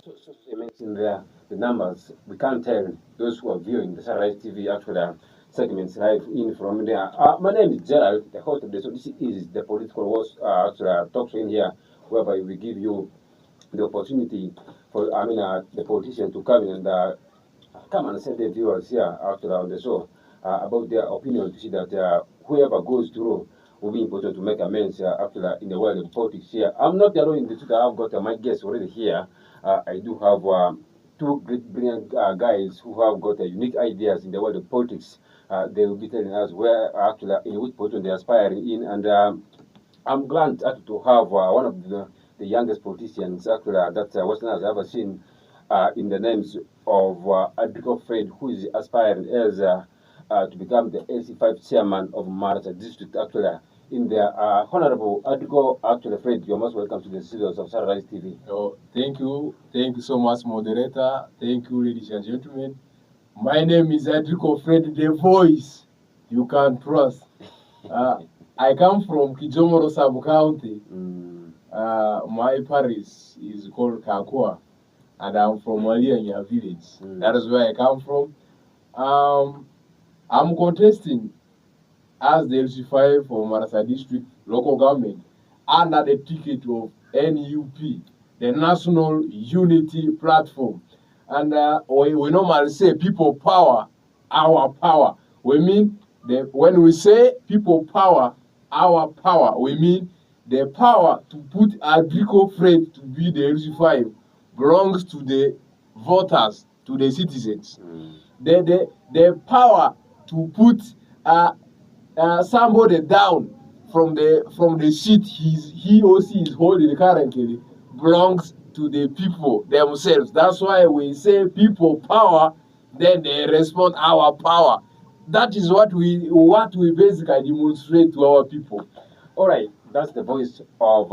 So you mentioned the numbers. We can't tell those who are viewing the Sunrise TV actually segments live in from there. My name is Gerald, the host of this. So this is the political wars actually talk show in here, whereby we give you the opportunity for the politician to come in and come and send the viewers here actually on the show about their opinion to see that whoever goes through will be important to make amends actually in the world of politics here. I'm not alone in the studio. I've got my guests already here. I do have two great brilliant guys who have got unique ideas in the world of politics. They will be telling us where actually in which position they're aspiring in, and I'm glad actually to have one of the youngest politicians actually that Westerners have ever seen in the names of Adriko Fred, who is aspiring as to become the LC5 chairman of Maracha District actually in the Honorable Adriko actually Fred. You're most welcome to the studios of Sunrise TV. Oh, thank you so much, moderator. Thank you, ladies and gentlemen. My name is Adriko Fred, the voice you can trust. I come from Kijomoro sub-county. My parish is called Kakua, and I'm from Walianya village. That is where I come from. I'm contesting as the LC5 for Maracha District local government under the ticket of NUP, the National Unity Platform. And we normally say people power, our power. We mean when we say people power, our power, we mean the power to put Adriko Fred to be the LC5 belongs to the voters, to the citizens. The power to put somebody down from the seat he or she is holding currently belongs to the people themselves. That's why we say people power, then they respond our power. That is what we basically demonstrate to our people. All right, that's the voice of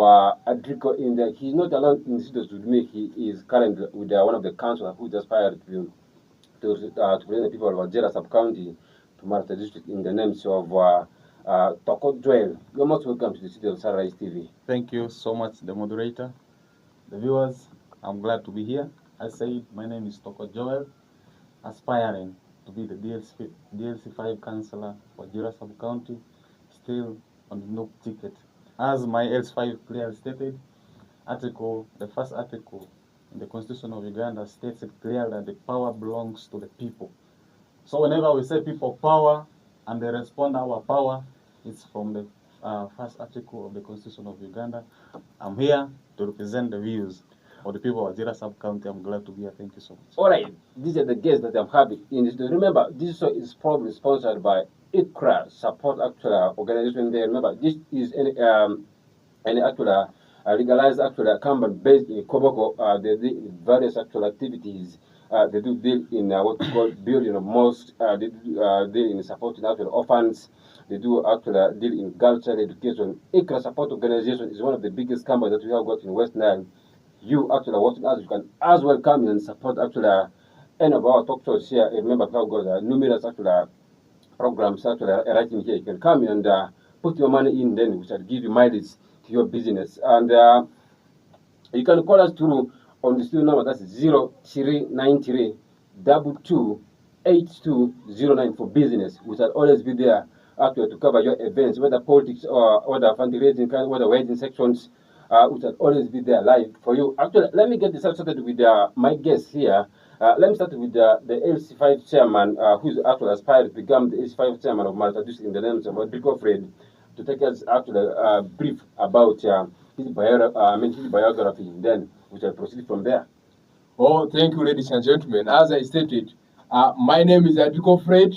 Adriko in there. He's not alone in the studios with me. He is currently with one of the councillors who just aspired to represent the people of Wajir sub-county to Maracha District in the names of Hon.Toko Joel. You're most welcome to the studio of Sunrise TV. Thank you so much, the moderator. The viewers, I'm glad to be here. I said my name is Toko Joel, aspiring to be the DLC5 councillor for Jura sub-county, still on the no ticket. As my LC5 clearly stated, the first article in the Constitution of Uganda states it clearly that the power belongs to the people. So whenever we say people power and they respond our power, it's from the first article of the Constitution of Uganda. I'm here to represent the views of the people of Jira sub-county. I'm glad to be here. Thank you so much. All right, these are the guests that I'm having in this. Remember, this show is probably sponsored by ICRA, support actual organization there. Remember, this is an actual legalized actual company based in Koboko. They do various actual activities. They do deal in what we call building of mosques. They do deal in supporting actual orphans. They do actually deal in cultural education. ICRA support organization is one of the biggest companies that we have got in West Nile. You actually watching us, you can as well come in and support actually any of our talk shows here. Remember, we have got numerous actually programs actually right in here. You can come in and put your money in, then we shall give you mileage to your business. And you can call us through on the studio number, that's 0393 228209 for business. We shall always be there actually to cover your events, whether politics or whether fundraising, whether wedding sections. We shall always be there live for you. Actually, let me get this started with my guests here. Let me start with the LC5 chairman, who's actually aspired to become the LC5 chairman of Maracha District in the names of Adriko Fred, to take us actually brief about his biography. Then we shall proceed from there. Oh, thank you, ladies and gentlemen. As I stated, my name is Adriko Fred.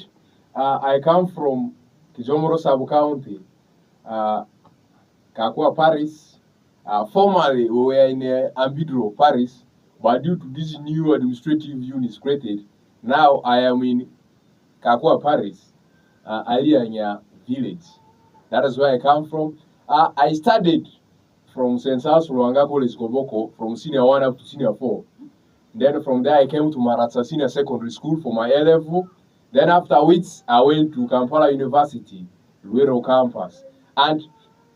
I come from Kijomoro sub-county, Kakua Parish. Formerly, we were in Ambidro Parish, but due to this new administrative units created, now I am in Kakua Parish, Alianya village. That is where I come from. I studied from St. Charles Ruanga College, Koboko, from senior 1 up to senior 4. Then from there, I came to Maracha Senior Secondary School for my A-level. Then after which, I went to Kampala University, Luero campus. And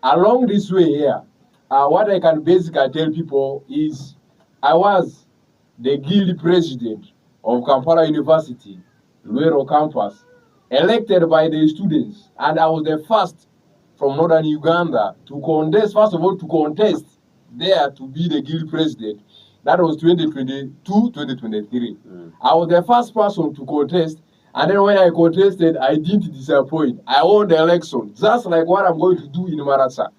along this way here, what I can basically tell people is I was the guild president of Kampala University, Luero campus, elected by the students, and I was the first from northern Uganda to contest, first of all, to contest there to be the guild president. That was 2022-2023. I was the first person to contest, and then when I contested, I didn't disappoint. I won the election, just like what I'm going to do in Maracha.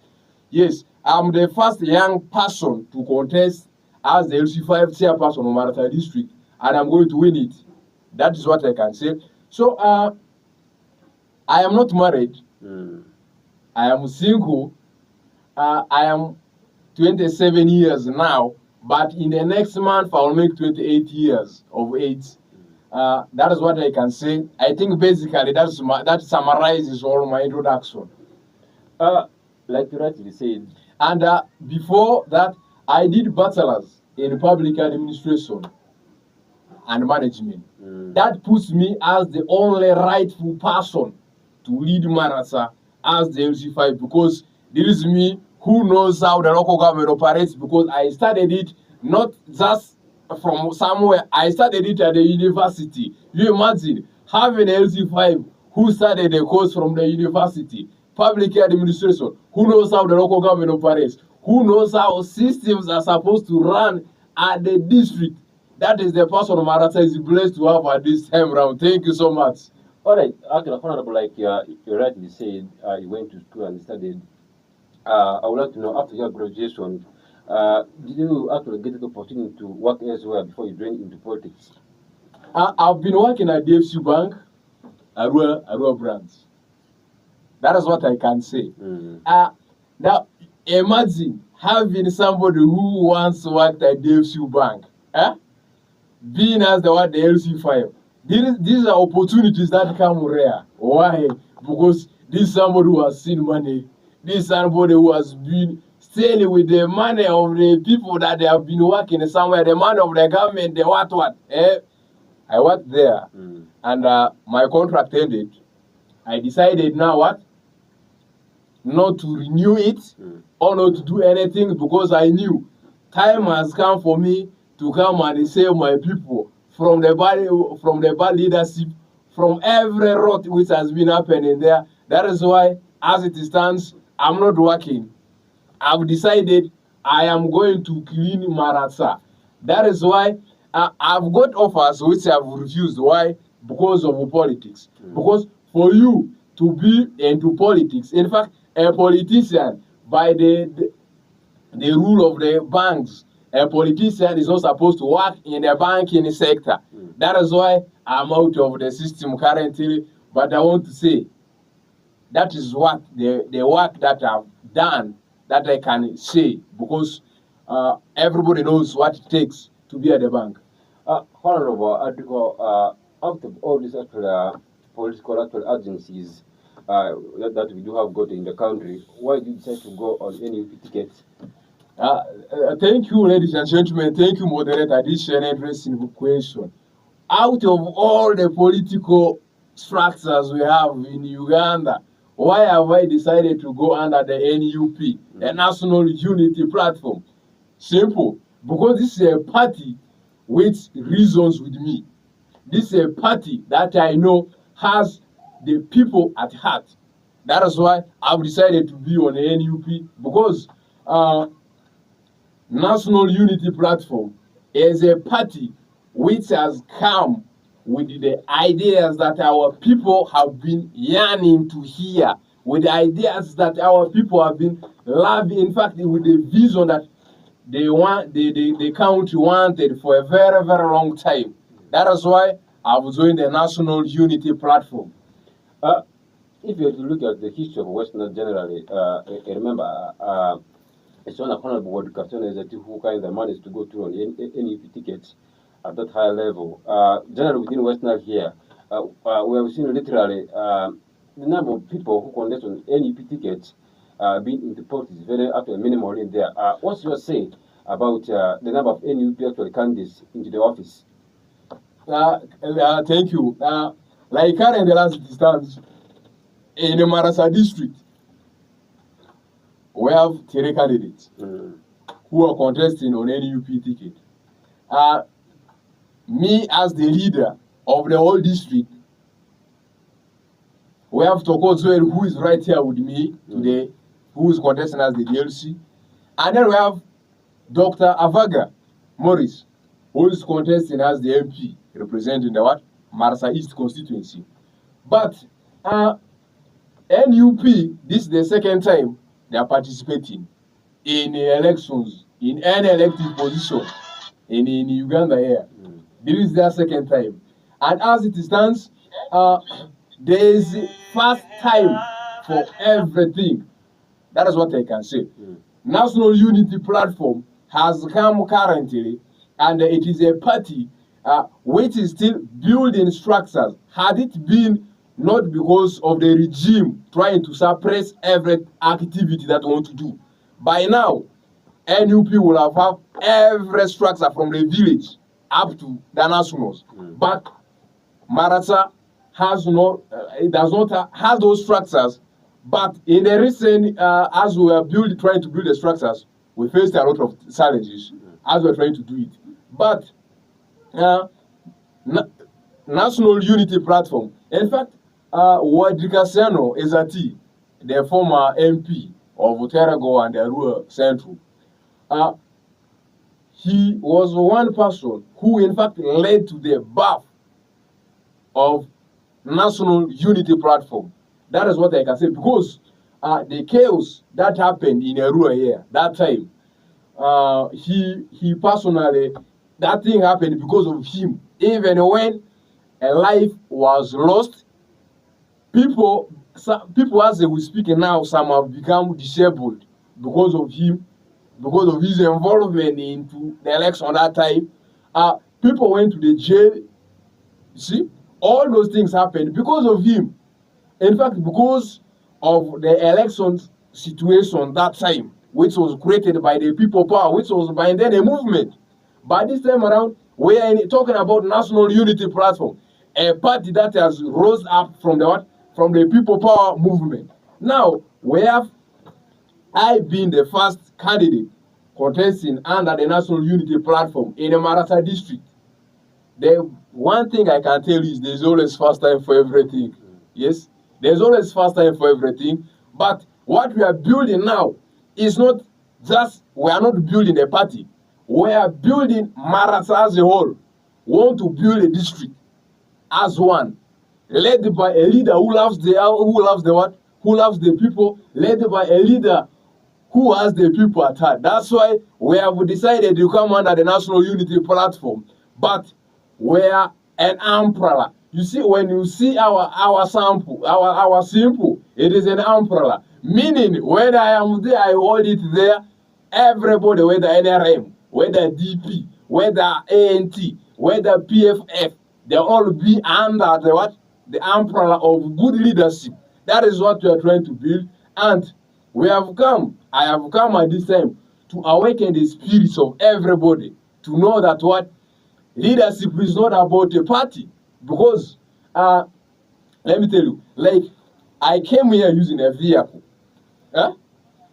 Yes, I'm the first young person to contest as the LC5 chairperson of Maracha District, and I'm going to win it. That is what I can say. So, I am not married. I am single. I am 27 years now, but in the next month, I'll make 28 years of age. That is what I can say. I think basically that summarizes all my introduction. Like you rightly said. And before that, I did bachelor's in public administration and management. That puts me as the only rightful person to lead Maracha as the LC5, because this is me who knows how the local government operates, because I studied it not just from somewhere, I studied it at the university. You imagine having an LC5 who studied the course from the university, public administration, who knows how the local government operates, who knows how systems are supposed to run at the district. That is the person Maracha is blessed to have at this time round. Thank you so much. All right, actually, Honorable, like you rightly said, you went to school and studied. I would like to know, after your graduation, did you actually get the opportunity to work elsewhere before you joined into politics? I've been working at DFC Bank, Arua branch. That is what I can say. Now, imagine having somebody who once worked at DFC Bank, being as the LC5. These are opportunities that come rare. Why? Because this is somebody who has seen money. This is somebody who has been staying with the money of the people that they have been working somewhere, the money of the government, the what. I worked there, and my contract ended. I decided now what? Not to renew it or not to do anything, because I knew time has come for me to come and save my people from the bad leadership, from every rot which has been happening there. That is why, as it stands, I'm not working. I've decided I am going to clean Maracha. That is why I've got offers which I've refused. Why? Because of politics. Because for you to be into politics, in fact, a politician, by the rule of the banks, a politician is not supposed to work in the banking sector. That is why I'm out of the system currently. But I want to say, that is what the work that I've done that I can say, because everybody knows what it takes to be at the bank. Honorable Adriko, out of all these political agencies that we do have got in the country, why did you decide to go on NUP ticket? Thank you, ladies and gentlemen. Thank you, moderator. This is an interesting question. Out of all the political structures we have in Uganda, why have I decided to go under the NUP, the National Unity Platform? Simple. Because this is a party which reasons with me. This is a party that I know has the people at heart. That is why I've decided to be on the NUP, because National Unity Platform is a party which has come with the ideas that our people have been yearning to hear, with the ideas that our people have been loving, in fact, with the vision that the country wanted for a very, very long time. That is why I've joined the National Unity Platform. If you look at the history of Western generally, remember, it's one honorable word Captain who kind of managed to go through on NUP tickets at that high level. Generally within Western here, we have seen literally the number of people who contest on NUP tickets being into politics very actually minimal in there. What's your say about the number of NUP actual candidates into the office? Thank you. Like currently as it stands, in the Maracha District, we have 3 candidates who are contesting on NUP ticket. me as the leader of the whole district, we have Toko Joel, who is right here with me today, who is contesting as the DLC. And then we have Dr. Avaga Morris, who is contesting as the MP, representing the what? Maracha East constituency. But NUP, this is the second time they are participating in elections, in any elective position in Uganda here. This is their second time. And as it stands, there is first time for everything. That is what I can say. National Unity Platform has come currently, and it is a party which is still building structures. Had it been not because of the regime trying to suppress every activity that we want to do, by now, NUP will have every structure from the village up to the nationals. But Maracha has not, it does not have those structures. But in the recent, as we are trying to build the structures, we faced a lot of challenges as we're trying to do it. But National Unity Platform, in fact, Adriko is the former MP of Oterego and Arua Central. He was one person who, in fact, led to the birth of National Unity Platform. That is what I can say, because the chaos that happened in Arua here that time, he personally, that thing happened because of him. Even when a life was lost, people as they were speaking now, some have become disabled because of him, because of his involvement into the election that time. People went to the jail. You see, all those things happened because of him. In fact, because of the election situation that time, which was created by the people power, which was by then a movement. But this time around, we are talking about National Unity Platform, a party that has rose up from the what? From the people power movement. Now, we have I been the first candidate contesting under the National Unity Platform in the Maracha District. The one thing I can tell you is there's always first time for everything. Yes, there's always first time for everything. But what we are building now is not just, we are not building a party. We are building Maracha as a whole. We want to build a district as one, led by a leader who loves the what? Who loves the people, led by a leader who has the people at heart. That's why we have decided to come under the National Unity Platform. But we are an umbrella. You see, when you see our sample, our simple, it is an umbrella. Meaning, when I am there, I hold it there. Everybody, whether NRM, whether DP, whether ANT, whether PFF, they all be under the what? The umbrella of good leadership. That is what we are trying to build. And we have come, I have come at this time to awaken the spirits of everybody to know that what? Leadership is not about a party. Because, let me tell you, like, I came here using a vehicle,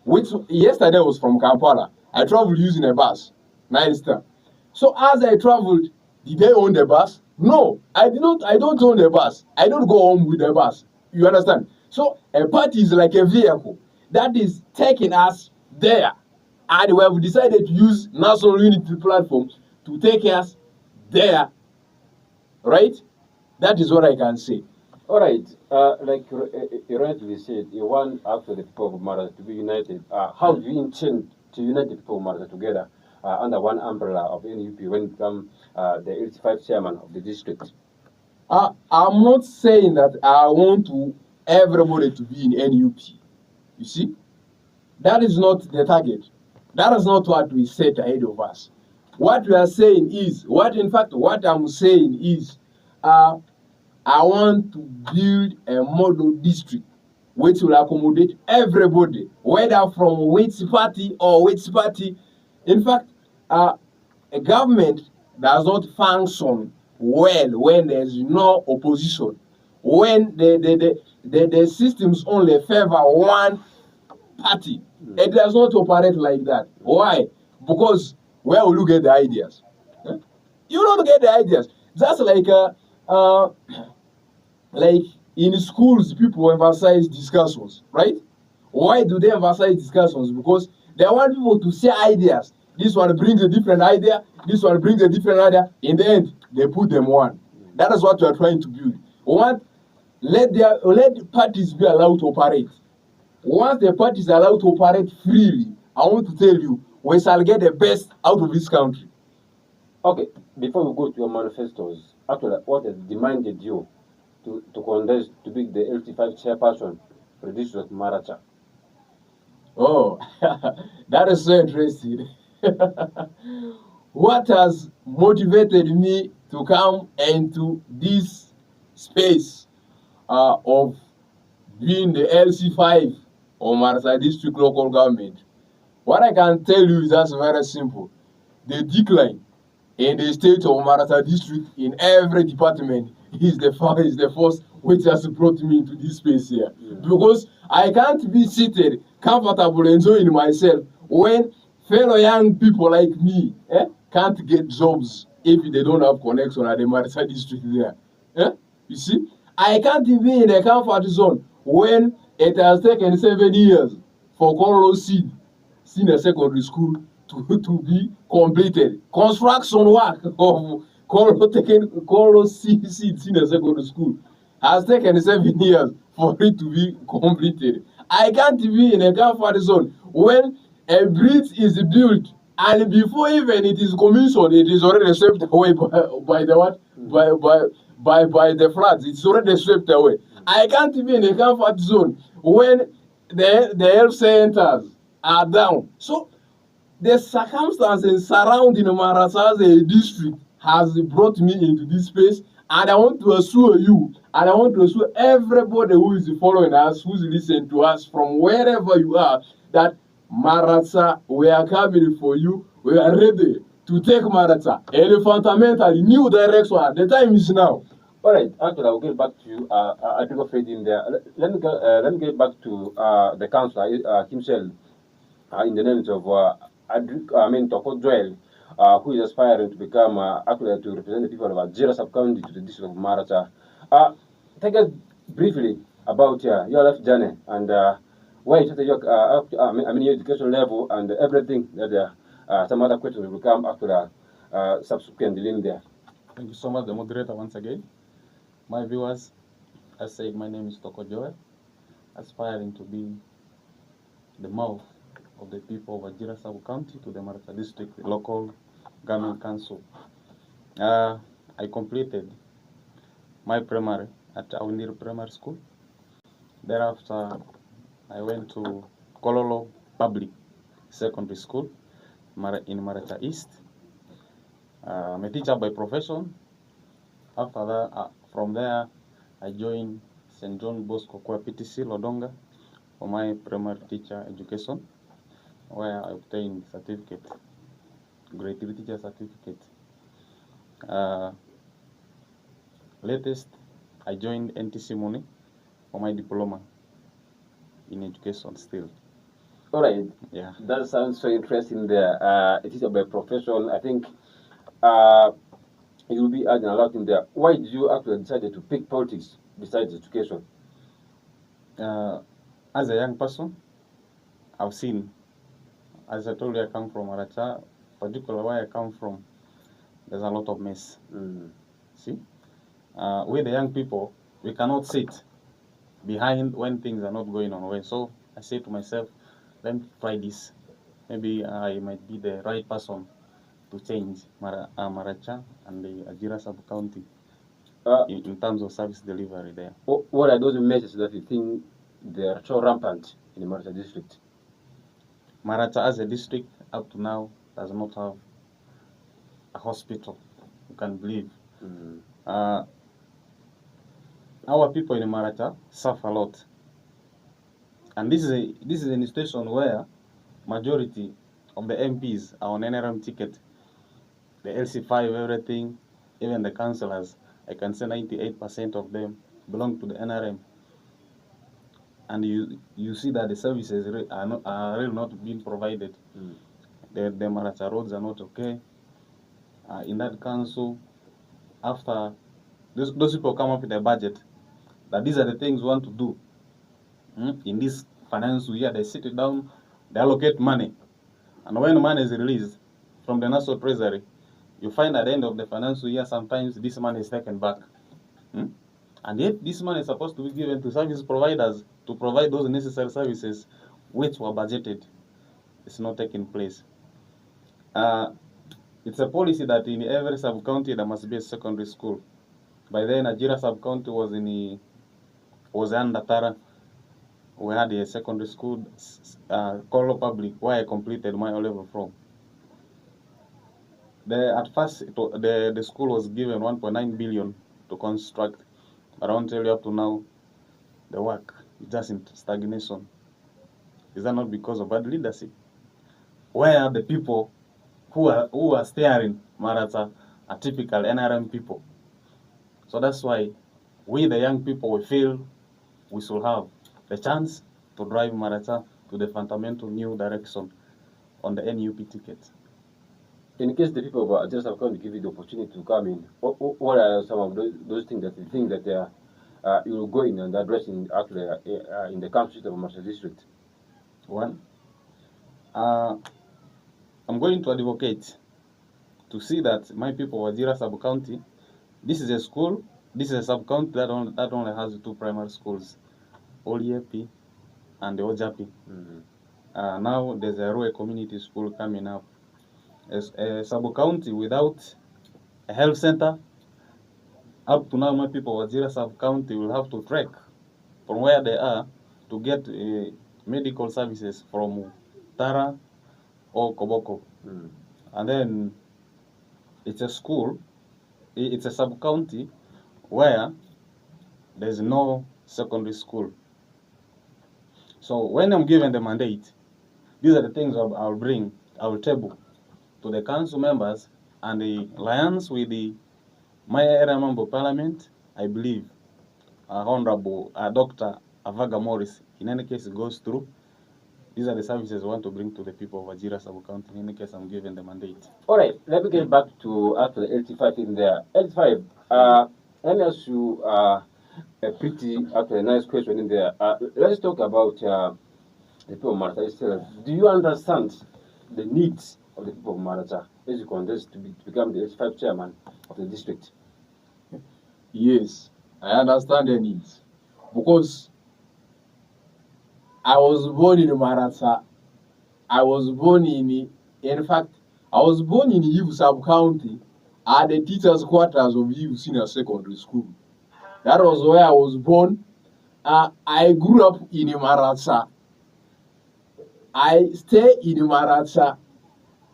which yesterday was from Kampala. I traveled using a bus, 9-star. So as I traveled, did I own the bus? No, I did not. I don't own the bus. I don't go home with the bus. You understand? So a party is like a vehicle that is taking us there. And we have decided to use National Unity Platform to take us there. Right? That is what I can say. All right. Like you rightly said, you want after the people of Maracha to be united. How do you intend to unite the people of Maracha together under one umbrella of NUP when it comes the 85 chairman of the district? I'm not saying that I want everybody to be in NUP. You see? That is not the target. That is not what we set ahead of us. What we are saying is, what I'm saying is, I want to build a model district which will accommodate everybody, whether from which party or which party. In fact, a government does not function well when there is no opposition, when the systems only favor one party. It does not operate like that. Why? Because where will you get the ideas? You don't get the ideas. Just like in schools, people emphasize discussions, right? Why do they emphasize discussions? Because they want people to say ideas. This one brings a different idea. This one brings a different idea. In the end, they put them one. That is what we are trying to build. We want let the parties be allowed to operate. Once the parties are allowed to operate freely, I want to tell you, we shall get the best out of this country. Okay, before we go to your manifestos, actually, what has demanded you to contest to be the LT5 chairperson for the district of Maracha? Oh, that is so interesting. What has motivated me to come into this space of being the LC5 of Maracha District local government? What I can tell you is just very simple. The decline in the state of Maracha District in every department is the first which has brought me into this space here. Yeah. Because I can't be seated comfortable enjoying myself when fellow young people like me can't get jobs if they don't have connection at the Maracha District there. You see, I can't be in a comfort zone when it has taken 7 years for Conroe Seed Senior Secondary School to be completed. Construction work of Conroe Seed Senior Secondary School has taken 7 years for it to be completed. I can't be in a comfort zone when a bridge is built and before even it is commissioned, it is already swept away by the what? By the floods. It's already swept away. I can't be in a comfort zone when the health centers are down. So the circumstances surrounding Maracha district has brought me into this space, and I want to assure you, and I want to assure everybody who is following us, who is listening to us from wherever you are, that Maracha, we are coming for you. We are ready to take Maracha in a fundamentally new direction. The time is now. All right, actually, I'll get back to you. Adriko Fred in there. Let me get back to the councillor himself in the names of Hon.Toko Joel, who is aspiring to become actually to represent the people of Adjira sub-county to the district of Maracha. Take us briefly about your life journey and where you started your education level and everything that some other questions will come after subsequently in there. Thank you so much, the moderator, once again. My viewers, as said, my name is Toko Joel, aspiring to be the mouth of the people of Adjira sub-county to the Maracha District local government council. I completed my primary at Awinir Primary School. Thereafter, I went to Kololo Public Secondary School in Maracha East. I'm a teacher by profession. After that, from there, I joined St. John Bosco PTC Lodonga for my primary teacher education, where I obtained certificate, grade 3 teacher certificate. Latest, I joined NTC Muni for my diploma in education still. All right. Yeah. That sounds so interesting there. It is by profession. I think you'll be adding a lot in there. Why did you actually decide to pick politics besides education? As a young person, I've seen, as I told you, I come from Maracha, particularly where I come from, there's a lot of mess. See? We the young people, we cannot sit behind when things are not going on well. So I say to myself, let me try this. Maybe I might be the right person to change Maracha and the Adjira sub-county in terms of service delivery there. What are those measures that you think they are so rampant in the Maracha district? Maracha as a district up to now does not have a hospital, you can believe. Our people in Maracha suffer a lot. And this is an institution where majority of the MPs are on NRM ticket. The LC5, everything, even the councillors, I can say 98% of them belong to the NRM. And you see that the services are really not being provided. The Maracha roads are not okay. in that council, after those people come up with a budget, that these are the things we want to do. In this financial year, they sit it down, they allocate money. And when money is released from the national treasury, you find at the end of the financial year, sometimes this money is taken back. And yet this money is supposed to be given to service providers to provide those necessary services which were budgeted. It's not taking place. It's a policy that in every sub-county there must be a secondary school. By then, Nigeria sub-county was under Tara. We had a secondary school, Kolo Public, where I completed my O-level from. At first, the school was given 1.9 billion to construct, but I want to tell you up to now, the work is just in stagnation. Is that not because of bad leadership? Where are the people who are steering Maracha are typical NRM people? So that's why we, the young people, we feel we should have the chance to drive Maracha to the fundamental new direction on the NUP ticket. In case the people of just have come to give you the opportunity to come in, what are some of those things that you think that you will go in and address in the council of Maracha District? One, I'm going to advocate to see that my people of Wajir sub-county, this is a school, this is a sub-county that only has 2 primary schools, Oliepi and the Ojapi. Now there's a rural community school coming up. As a sub-county without a health center, up to now my people of Wajir sub-county will have to trek from where they are to get medical services from Tara or Koboko. And then it's a school, it's a sub-county where there's no secondary school. So when I'm given the mandate, these are the things I'll bring, I will table to the council members, and the alliance with my area member of parliament, I believe, Honorable Dr. Avaga Morris, in any case it goes through. These are the services I want to bring to the people of Wajir sub-county in any case I'm given the mandate. All right, let me get back to after the 85 in there. 85, let me ask you a pretty nice question in there. Let's talk about the people of Maracha itself. Do you understand the needs of the people of Maracha as you contest to become the 85 chairman of the district? Yes, I understand the needs, because I was born in Maracha. I was born in Yivu sub-county at the teachers' quarters of Yivu Senior Secondary School. That was where I was born. I grew up in Maracha. I stay in Maracha.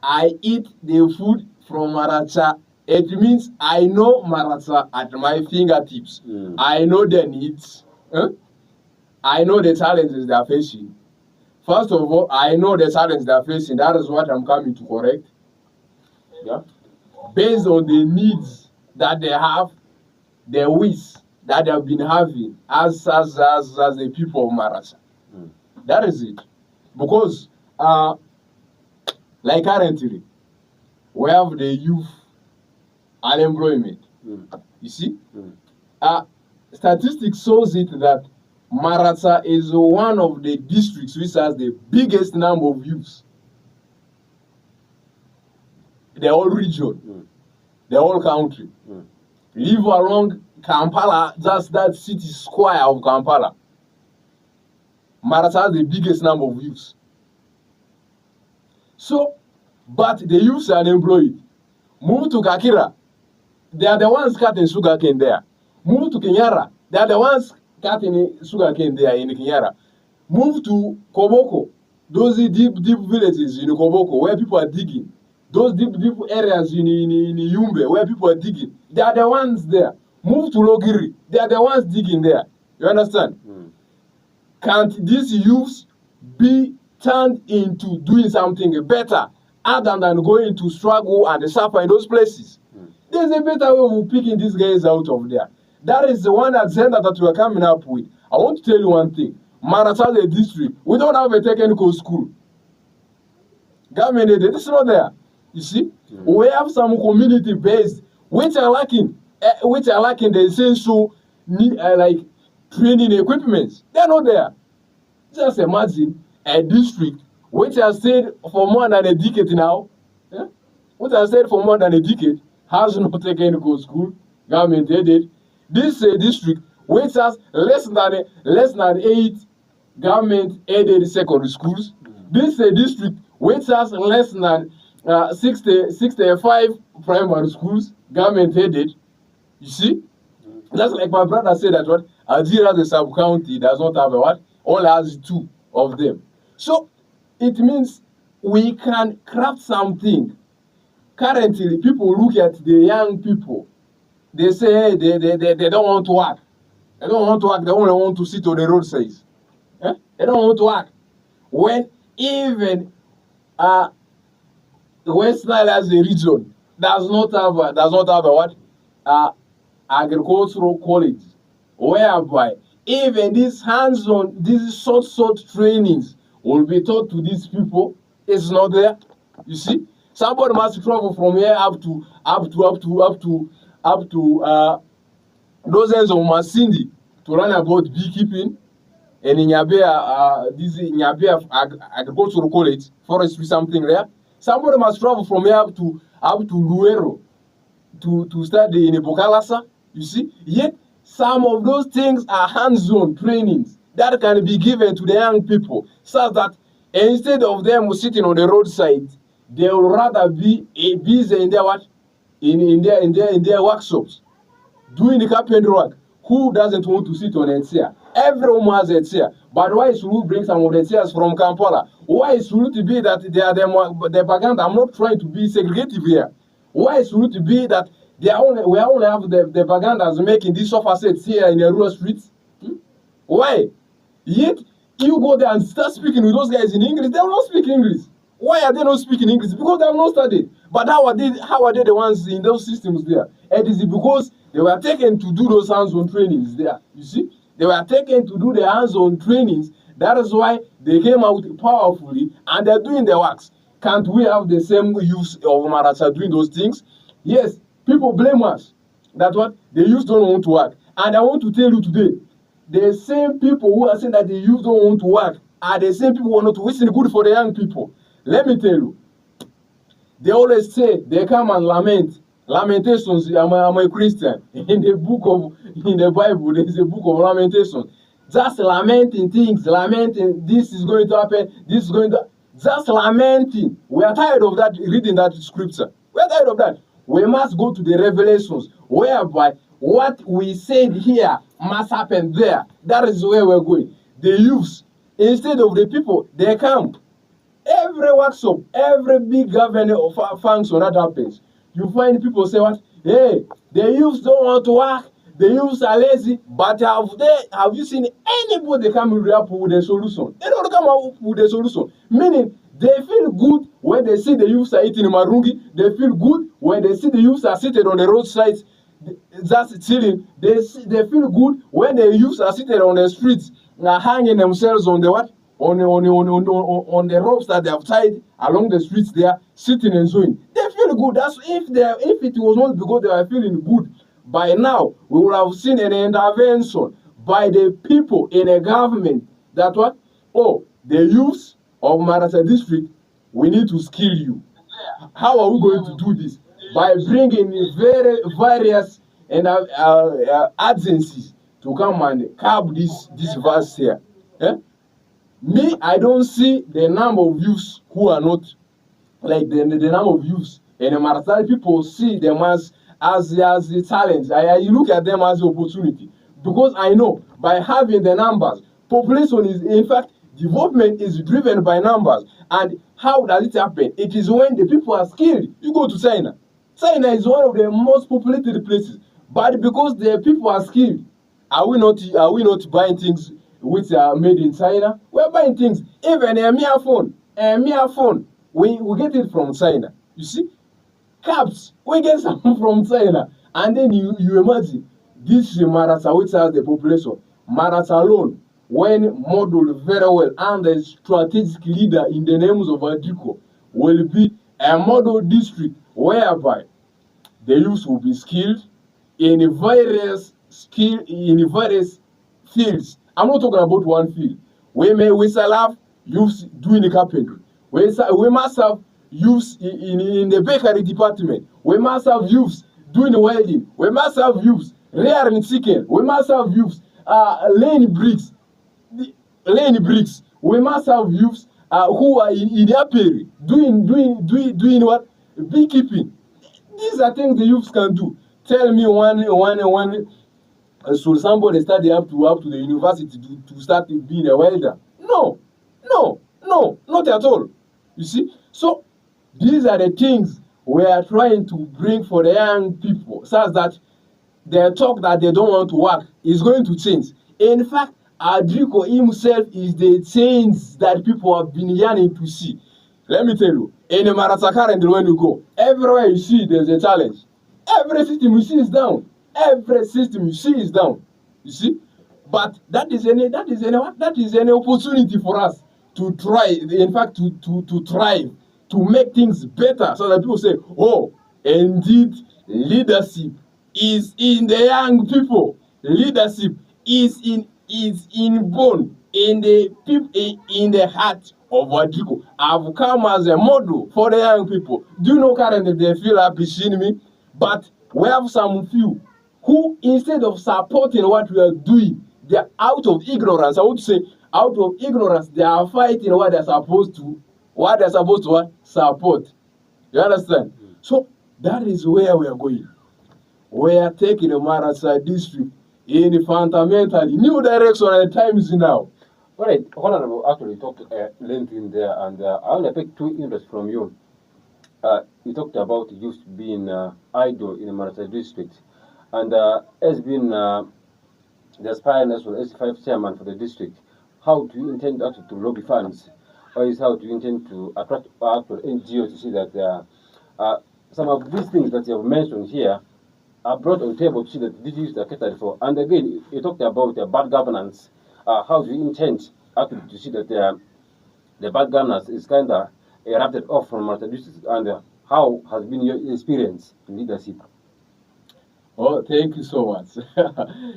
I eat the food from Maracha. It means I know Maracha at my fingertips. I know the needs. I know the challenges they are facing. First of all, I know the challenges they are facing. That is what I'm coming to correct. Yeah. Based on the needs that they have, the wish that they have been having as the people of Maracha. That is it. Because, like currently, we have the youth unemployment. You see? Statistics shows it that Maracha is one of the districts which has the biggest number of youths. The whole region, the whole country. Live along Kampala, just that city square of Kampala. Maracha has the biggest number of youths. So, but the youths are unemployed. Move to Kakira, they are the ones cutting sugarcane there. Move to Kenyara, they are the ones cutting sugarcane there in Kenyara. Move to Koboko, those deep villages in Koboko where people are digging. Those deep areas in Yumbe where people are digging. They are the ones there. Move to Logiri, they are the ones digging there. You understand? Can't these youths be turned into doing something better other than going to struggle and suffer in those places? There's a better way of picking these guys out of there. That is the one agenda that we are coming up with. I want to tell you one thing. Maracha District, we don't have a technical school. Government, this is not there. You see, we have some community based which are lacking the essential like training equipment. They're not there. Just imagine a district which has stayed for more than a decade now, which has stayed for more than a decade, has not taken to school, government aided. This district which has less than 8 government aided secondary schools. This district which has less than 65 primary schools, government aided. You see, that's like my brother said that what Algeria, the sub-county, does not have a what? Only has 2 of them. So it means we can craft something. Currently, people look at the young people. They say they don't want to work. They don't want to work. They only want to sit on the roadsides. They don't want to work. When even West Nile as a region does not have a what? Agricultural college, whereby even these hands-on, these short trainings will be taught to these people. It's not there. You see, somebody must travel from here up to those ends of Masindi to learn about beekeeping, and in Nyabea, this Nyabea Agricultural College, forestry, something there. Somebody must travel from here up to Luero to study in Bokalasa. You see, yet some of those things are hands-on trainings that can be given to the young people, so that instead of them sitting on the roadside, they will rather be busy in their what? In their workshops, doing the carpentry work. Who doesn't want to sit on a chair? Everyone has a chair. But why should we bring some of the chairs from Kampala? Why should it be that they are the propaganda? I'm not trying to be segregative here. Why should it be that we only have the propagandas making these sofa sets here in the rural streets? Why? Yet you go there and start speaking with those guys in English, they will not speak English. Why are they not speaking English? Because they have not studied. But how are they the ones in those systems there? It is because they were taken to do those hands-on trainings there. You see? They were taken to do the hands-on trainings. That is why they came out powerfully and they're doing the works. Can't we have the same use of Maracha doing those things? Yes, people blame us. That's what the youth don't want to work. And I want to tell you today, the same people who are saying that the youth don't want to work are the same people who are not wishing good for the young people. Let me tell you, they always say, they come and lament. Lamentations, I'm a Christian. In the Bible, there is a book of Lamentations. Just lamenting things, lamenting this is going to happen, this is going to... Just lamenting. We are tired of that, reading that scripture. We are tired of that. We must go to the revelations, whereby what we said here must happen there. That is where we're going. The youths, instead of the people, they come. Every workshop, every big government function that happens, you find people say what? Hey, the youths don't want to work. The youths are lazy. But have you seen anybody coming up with a solution? They don't come up with a solution. Meaning, they feel good when they see the youths are eating marungi. They feel good when they see the youths are sitting on the roadsides, just chilling. They feel good when the youths are sitting on the streets, hanging themselves on the what? On the ropes that they have tied along the streets there, sitting and enjoying. They feel good. That's if it was not because they were feeling good, by now we would have seen an intervention by the people in a government that what? Oh, the youths of Maracha District, we need to skill you. How are we going to do this? By bringing various agencies to come and curb this verse here. Me, I don't see the number of youths who are not like the number of youths. And the Maracha people see them as a challenge. I look at them as an opportunity. Because I know by having the numbers, population is, in fact, development is driven by numbers. And how does it happen? It is when the people are skilled. You go to China. China is one of the most populated places. But because the people are skilled, are we not buying things which are made in China? We're buying things. Even a mere phone, we get it from China. You see? Caps, we get some from China. And then you imagine, this Maracha, which has the population, Maracha alone, when modeled very well, and the strategic leader in the names of Adriko, will be a model district whereby the youth will be skilled in various fields. I'm not talking about one field. We shall have youths doing the carpentry. We must have youths in the bakery department. We must have youths doing welding. We must have youths rearing chicken. We must have youths laying bricks. We must have youths who are in the apiary doing what? Beekeeping. These are things the youths can do. Tell me so somebody study up to the university to start being a welder? No, not at all. You see? So these are the things we are trying to bring for the young people, such that their talk that they don't want to work is going to change. In fact, Adriko himself is the change that people have been yearning to see. Let me tell you, in the Maracha currently when you go, everywhere you see there's a challenge. Every system you see is down. Every system you see is down. You see? But that is an opportunity for us to try, in fact, to thrive, to make things better, so that people say, oh, indeed, leadership is in the young people. Leadership is inborn in the people, in the heart of Adriko. I've come as a model for the young people. Do you know currently they feel happy seeing me? But we have some few who, instead of supporting what we are doing, they're out of ignorance. I would say, out of ignorance, they are fighting what they're supposed to support. You understand? So that is where we are going. We are taking the Maracha District in a fundamentally new direction, and the time is now. All right, Honorable actually talked length in there, and I want to pick two interests from you. You talked about youth being idle in the Maracha District, and as being the aspirant as well as S5 chairman for the district, how do you intend actually to lobby funds, or is how do you intend to attract actual NGOs to see that some of these things that you have mentioned here are brought on the table to see that these issues are catered for? And again, you talked about bad governance. How do you intend actually to see that the bad governance is kind of erupted off from Maracha District, and how has been your experience in leadership? Oh, thank you so much.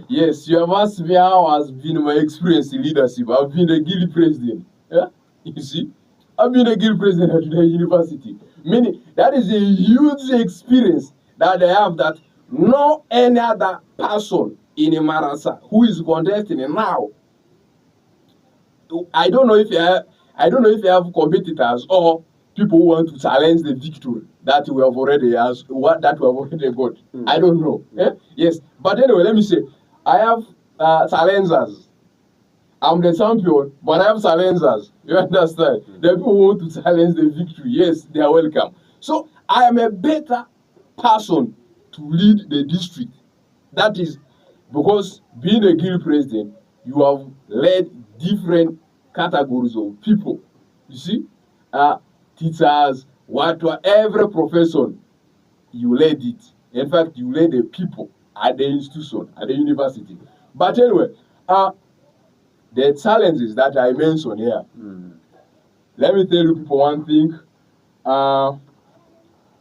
Yes, you have asked me how has been my experience in leadership. I've been a guild president. Yeah? You see? I've been a guild president at the university. Meaning, that is a huge experience that I have that no any other person in Maracha who is contesting now. I don't know if you have competitors or people who want to challenge the victory that we have already got. I don't know. Yeah? Yes, but anyway, let me say, I have challengers. I'm the champion, but I have challengers. You understand? The people who want to challenge the victory, yes, they are welcome. So I am a better person to lead the district. That is because being a guild president, you have led different categories of people. You see, teachers, every profession, you led it. In fact, you led the people at the institution, at the university. But anyway, the challenges that I mentioned here, let me tell you people one thing.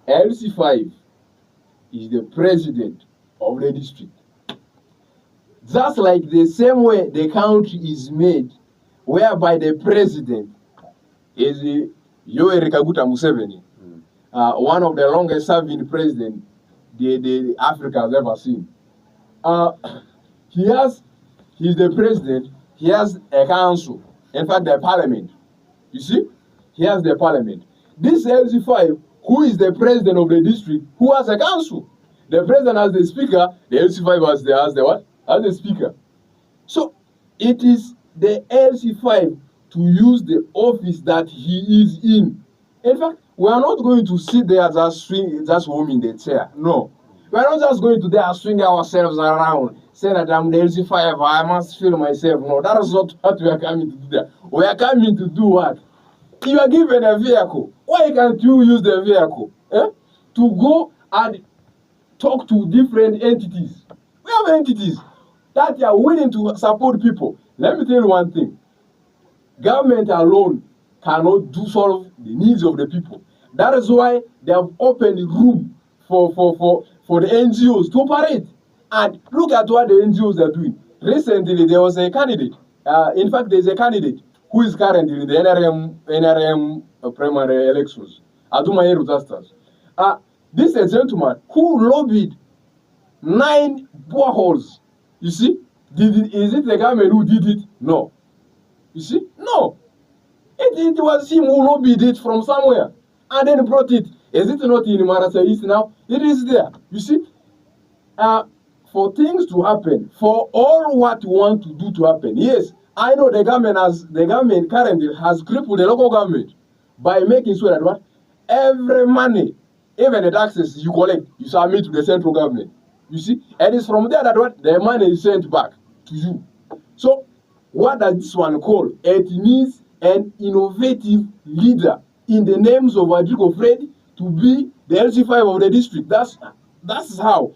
LC5 is the president of the district. Just like the same way the country is made, whereby the president is Joel Museveni, one of the longest serving presidents the Africa has ever seen. He's the president, he has a council, in fact the parliament. You see, he has the parliament. This LC5, who is the president of the district, who has a council. The president has the speaker, the LC5 has the speaker. So it is the LC5 to use the office that he is in. In fact, we are not going to sit there just warming the chair. No. We are not just going to there swing ourselves around, say that I'm the LC5, I must feel myself. No, that is not what we are coming to do there. We are coming to do what? You are given a vehicle. Why can't you use the vehicle? To go and talk to different entities. We have entities that are willing to support people. Let me tell you one thing. Government alone cannot solve the needs of the people. That is why they have opened room for the NGOs to operate. And look at what the NGOs are doing. Recently, there was a candidate. In fact, there's a candidate who is currently in the NRM primary elections. Adumaye Rutastas. This is a gentleman who lobbied 9 boreholes. You see? Is it the government who did it? No. You see? No. It was him who lobbied it from somewhere and then brought it. Is it not in Maracha East now? It is there. You see? For things to happen, for all what we want to do to happen, yes, I know the government currently has crippled the local government by making sure that what? Every money, even the taxes you collect, you submit to the central government. You see? And it's from there that what? The money is sent back to you. So, what does this one call? It needs an innovative leader in the names of Adriko Fred to be the LC5 of the district. That's how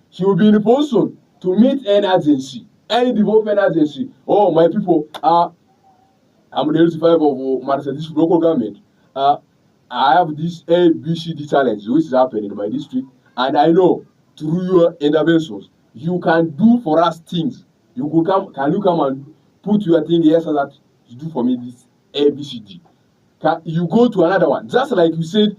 he will be in a position to meet any agency, any development agency. Oh, my people, I'm the LC5 of Maracha District local government. I have this ABCD challenge which is happening in my district, and I know through your interventions, you can do for us things. You could come, can you come and put your thing here so that you do for me this ABCD? You go to another one, just like you said,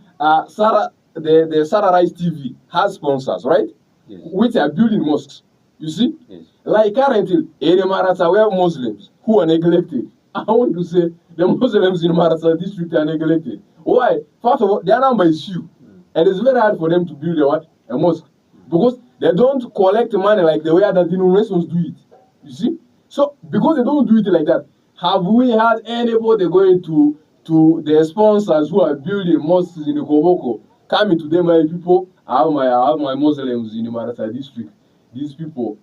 Sarah, the Sarah Rice TV has sponsors, right? Yes. Which are building mosques. You see? Yes. Like currently in Maracha, we have Muslims who are neglected. I want to say the Muslims in Maracha district are neglected. Why? First of all, their number is few. And it's very hard for them to build a mosque. Because they don't collect money like the way other denominations do it. You see? So, because they don't do it like that, have we had anybody going to the sponsors who are building mosques in the Koboko, coming to them, my people, I have my Muslims in the Maracha district. These people,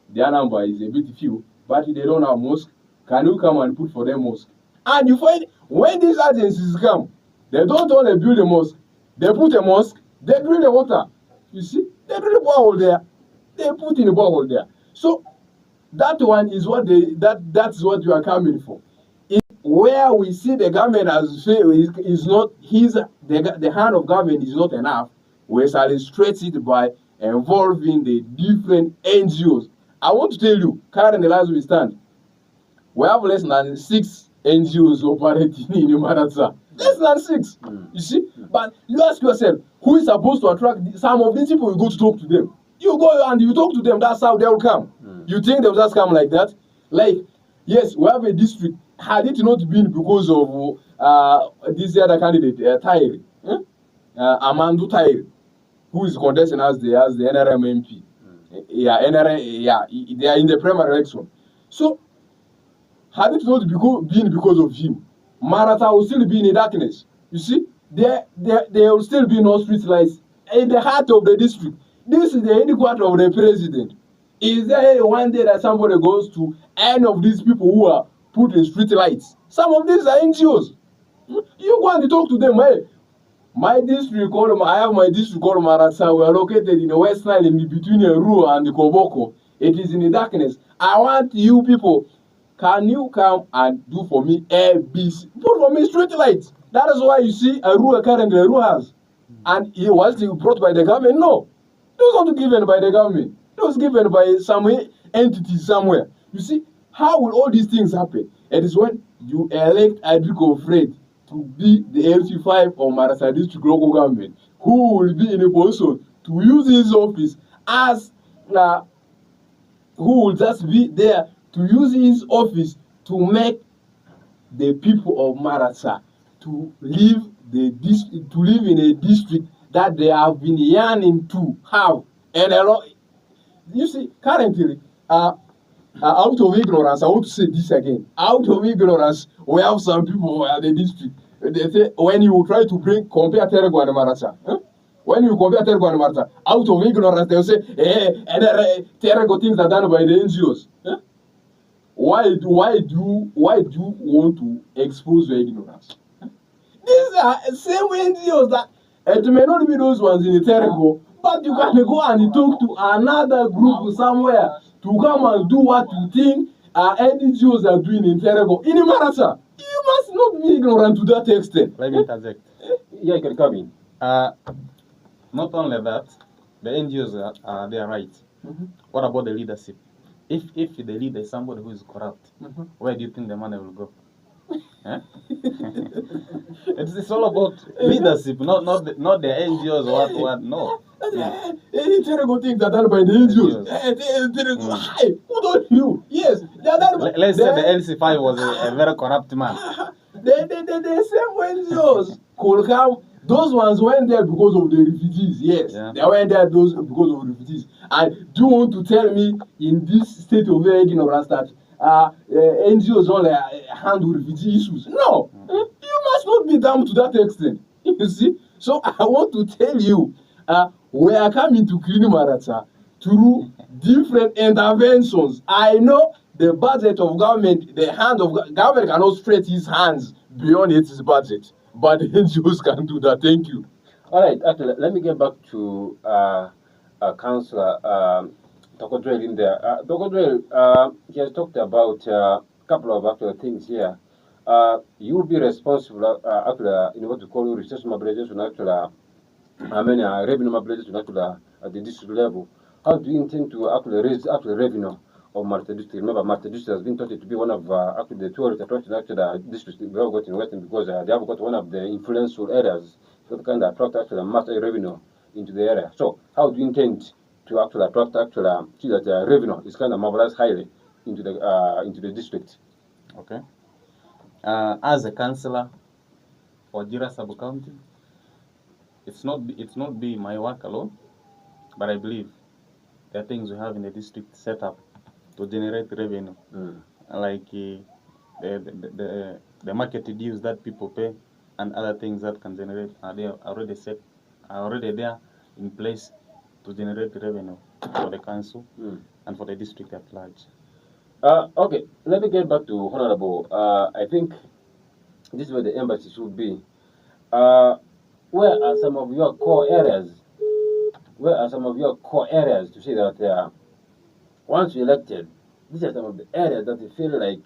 their number is a bit few, but they don't have mosque. Can you come and put for them mosque? And you find when these agencies come, they don't only build a mosque, they put a mosque, they drill the water. You see? They drill a borehole there. They put in a borehole there. So that one is what that's what you are coming for. Where we see the government as is not the hand of government is not enough, we shall stretch it by involving the different NGOs. I want to tell you, currently as we stand, we have less than 6 NGOs operating in Maracha. Less than 6. You see? But you ask yourself, who is supposed to attract some of these people? You go to talk to them. You go and you talk to them, that's how they will come. You think they will just come like that? Like, yes, we have a district. Had it not been because of this other candidate, Tyre, Amandu Tyre, who is contesting as the NRM MP. They are in the primary election. So, had it not been because of him, Maracha will still be in the darkness. You see, there will still be no street lights in the heart of the district. This is the headquarters of the president. Is there one day that somebody goes to any of these people who are put in street lights? Some of these are NGOs. You go and talk to them. Hey, my district, I have my district called Maracha. We are located in the West Nile, in between Rua and the Koboko. It is in the darkness. I want you people. Can you come and do for me ABC? Put for me street lights. That is why you see a Rua currently has. And it was brought by the government. No, it was not given by the government. It was given by some entity somewhere. You see, how will all these things happen? It is when you elect Adriko Fred to be the LC5 of Maracha District local government, who will be in a position to use his office as, who will just be there to use his office to make the people of Maracha to live in a district that they have been yearning to have. And a lot, you see, currently, out of ignorance, I want to say this again. Out of ignorance, we have some people at the district. They say when you try to compare Terego and Maracha, when you compare Terego and Maracha, out of ignorance, they will say, Terego things are done by the NGOs. Why do you want to expose your ignorance? These are same NGOs that it may not be those ones in the Terego, but you can go and talk to another group somewhere to come and do what you think NGOs are doing in Terego. In Maracha, you must not be ignorant to that extent. Let me interject. Yeah, you can come in. Not only that, the NGOs they are right. What about the leadership? If the leader is somebody who is corrupt, where do you think the money will go? Eh? it's all about leadership, not the NGOs. What? No. Any terrible things that are done by the NGOs. Who don't you? Yes, let's say the LC5 was a very corrupt man. The same NGOs could come. Those ones went there because of the refugees. Yes, they went there because of refugees. And do you want to tell me in this state of ignorance that NGOs only handle refugee issues? No, you must not be dumb to that extent. You see, so I want to tell you, we are coming to clean Maracha through different interventions. I know the budget of government, the hand of government cannot stretch his hands beyond its budget, but the NGOs can do that. Thank you. All right, actually, let me get back to Councilor Toko Joel in there. Toko Joel, he has talked about a couple of actual things here. You will be responsible, actually, in what we call resource mobilization, actually, revenue mobilization, actually, at the district level. How do you intend to actually raise revenue of Maracha District? Remember, Maracha District has been touted to be one of actually the tourist attractions, actually, districts we have got in Western, because they have got one of the influential areas that kind of attract actually much revenue into the area. So, how do you intend to actually attract see that revenue is kind of mobilized highly into the district? Okay. As a councillor for Jira sub-county, it's not be my work alone, but I believe there are things we have in the district set up to generate revenue, like the market dues that people pay and other things that can generate are already there in place to generate revenue for the council and for the district at large. Okay, let me get back to Honorable. I think this is where the embassy should be. Where are some of your core areas? Where are some of your core areas to say that once you're elected, these are some of the areas that you feel like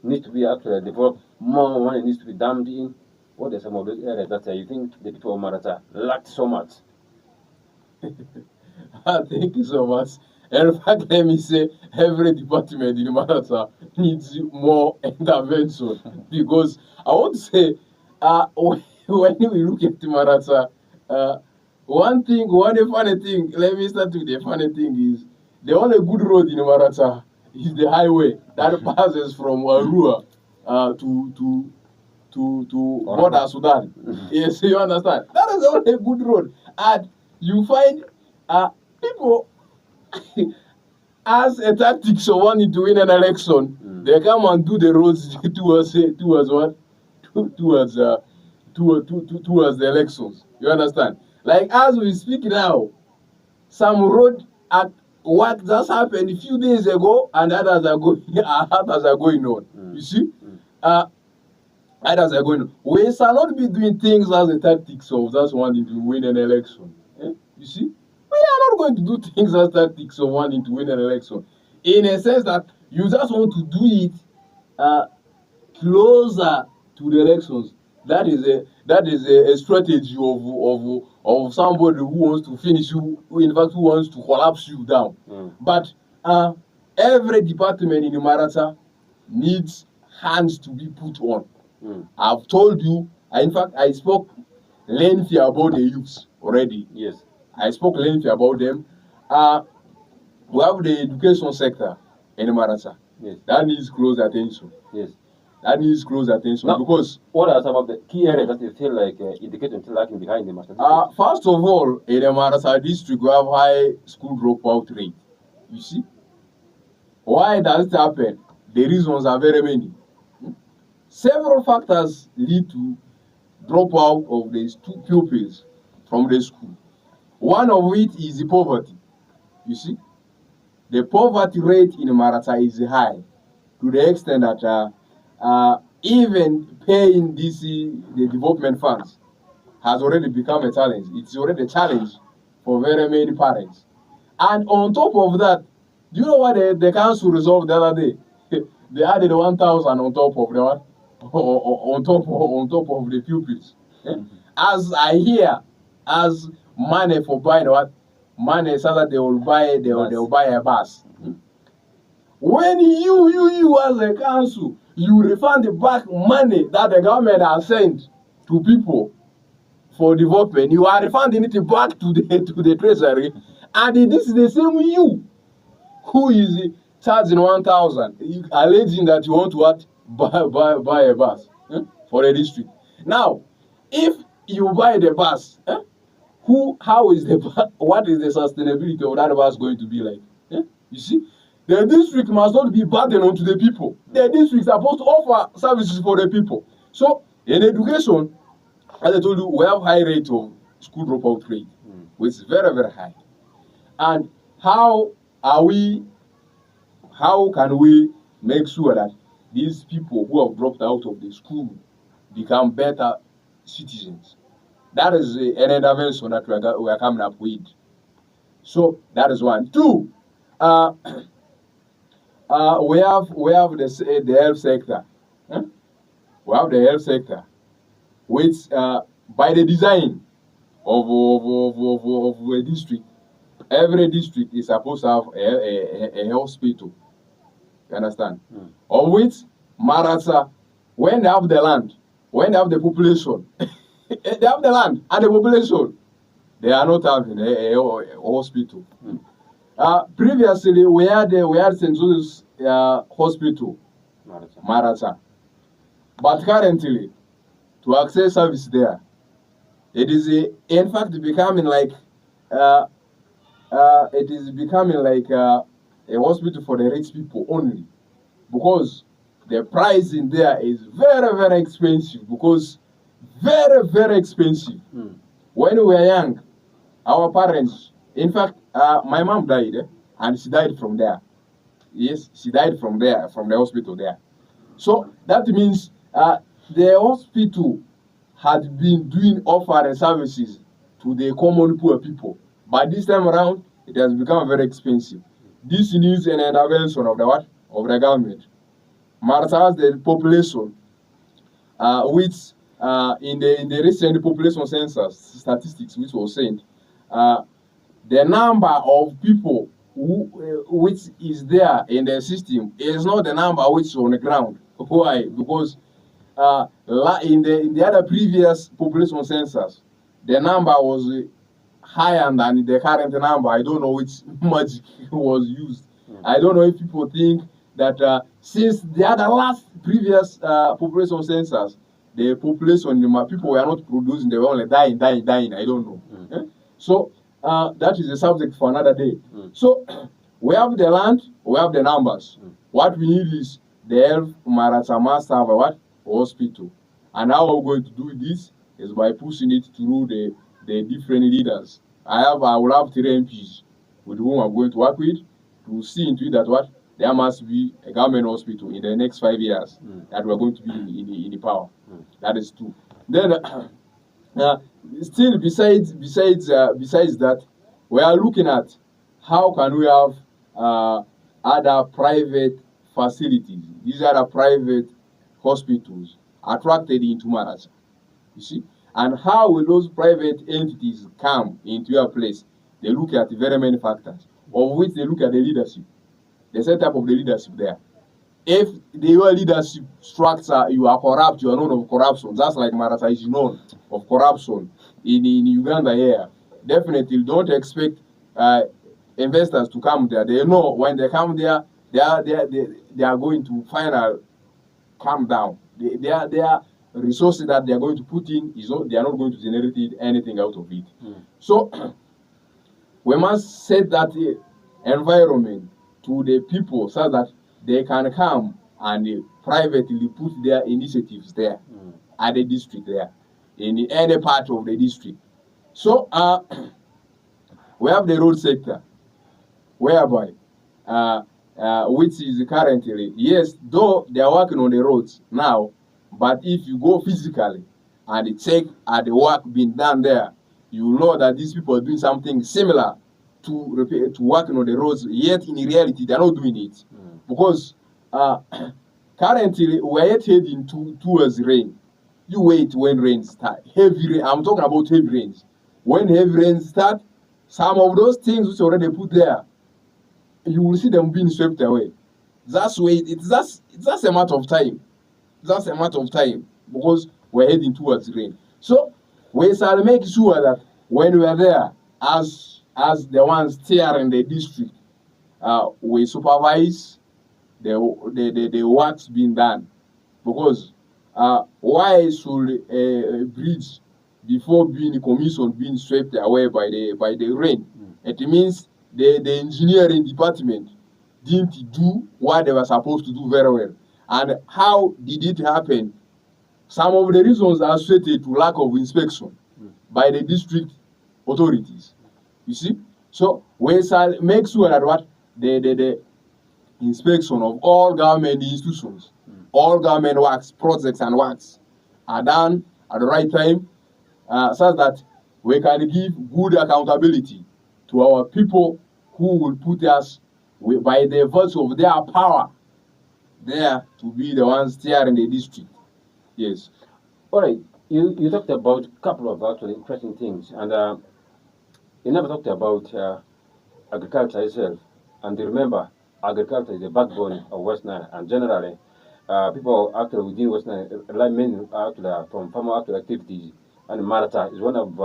need to be actually developed, more money needs to be dumped in? What are some of those areas that you think the people of Maracha lacked so much? Thank you so much. In fact, let me say, every department in Maracha needs more intervention, because I want to say, when we look at Maracha, one funny thing, let me start with the funny thing is, the only good road in Maracha is the highway that passes from Arua to border Sudan. Yes, you understand? That is the only good road. And you find people, as a tactics of wanting to win an election, they come and do the roads towards the elections. You understand? Like as we speak now, some road at what just happened a few days ago, and others are going on. You see, others are going on. We shall not be doing things as a tactics of just wanting to win an election. You see, we are not going to do things as tactics of wanting to win an election. In a sense that you just want to do it closer to the elections. That is a strategy of somebody who wants to finish you, who in fact who wants to collapse you down. But every department in Maracha needs hands to be put on. I've told you, in fact, I spoke lengthy about the youths already. Yes. I spoke lengthy about them. We have the education sector in Maracha. Yes. That needs close attention. Yes. That needs close attention, now, because what are some of the key areas that you feel like indicating still lacking behind the Maracha District? First of all, in the Maracha District, we have high school dropout rate. You see? Why does it happen? The reasons are very many. Several factors lead to dropout of the pupils from the school. One of it is the poverty. You see? The poverty rate in Maracha is high, to the extent that even paying the development funds has already become a challenge. It's already a challenge for very many parents. And on top of that, do you know what the council resolved the other day? They added 1,000 on top of the on top of the pupils. as I hear, as money for buying what? Money so that they will buy, they will buy a bus. When you as a council, you refund back money that the government has sent to people for development, you are refunding it back to the treasury, and this is the same you who is charging 1,000, alleging that you want to what? Buy a bus for the district. Now, if you buy the bus, how is what is the sustainability of that bus going to be like? You see, the district must not be burden onto the people. The district is supposed to offer services for the people. So, in education, as I told you, we have high rate of school dropout rate, which is very, very high. And how can we make sure that these people who have dropped out of the school become better citizens? That is an intervention that we are coming up with. So that is one. Two, we have the health sector. We have the health sector, which by the design of a district, every district is supposed to have a hospital. You understand? Of which Maracha, when they have the land, when they have the population, they have the land and the population, they are not having a hospital. Previously, we had St. Joseph's Hospital, Maracha. But currently, to access service there, it is in fact becoming like a hospital for the rich people only, because the price in there is very, very expensive. Because very, very expensive. When we were young, our parents, in fact, my mom died, and she died from there. Yes, she died from there, from the hospital there. So that means the hospital had been offering services to the common poor people, but this time around it has become very expensive. This needs an intervention of the what? Of the government. Maracha has the population, which in the recent population census statistics which was sent, the number of people which is there in the system is not the number which is on the ground. Why? Because in the other previous population census, the number was higher than the current number. I don't know which magic was used. I don't know if people think that since the other last previous population census, the population, the people were not producing, they were only dying. I don't know. So that is a subject for another day. So we have the land, we have the numbers. What we need is the health Maracha must have a what? Hospital. And how we're going to do this is by pushing it through the different leaders. I will have 3 MPs with whom I'm going to work with to see into it that what? There must be a government hospital in the next 5 years that we're going to be in the power. That is 2. Then still besides that, we are looking at how can we have other private facilities, these are private hospitals attracted into Maracha. You see? And how will those private entities come into your place? They look at very many factors, of which they look at the leadership, the setup of the leadership there. If your leadership structure, you are corrupt, you are known of corruption, just like Maracha is known of corruption in Uganda here, definitely don't expect investors to come there. They know when they come there, they are going to finally calm down. Their resources that they are going to put in, they are not going to generate anything out of it. So we must set that environment to the people so that they can come and privately put their initiatives there at the district there, in any part of the district. So we have the road sector, whereby which is currently, yes, though they are working on the roads now, but if you go physically and check at the work being done there, you know that these people are doing something similar to working on the roads, yet in reality they are not doing it. Because currently we are yet heading towards rain. You wait when rain start. Heavy rain. I'm talking about heavy rains. When heavy rains start, some of those things which already put there, you will see them being swept away. That's why it's just a matter of time. That's a matter of time because we're heading towards rain. So we shall make sure that when we are there, as the ones steering the district, we supervise the works being done. Because why should a bridge before being commissioned being swept away by the rain? It means the engineering department didn't do what they were supposed to do very well. And how did it happen? Some of the reasons are associated to lack of inspection by the district authorities. You see? So we shall make sure that what the inspection of all government institutions, all government works, projects and works are done at the right time, such that we can give good accountability to our people who will put us by the virtue of their power there to be the ones steering the district. Yes. All right. You talked about a couple of actually interesting things, and you never talked about agriculture itself. And you remember, agriculture is the backbone of West Nile, and generally, people actually within West Nile rely mainly actually from farmer actual activities. And Maracha is one of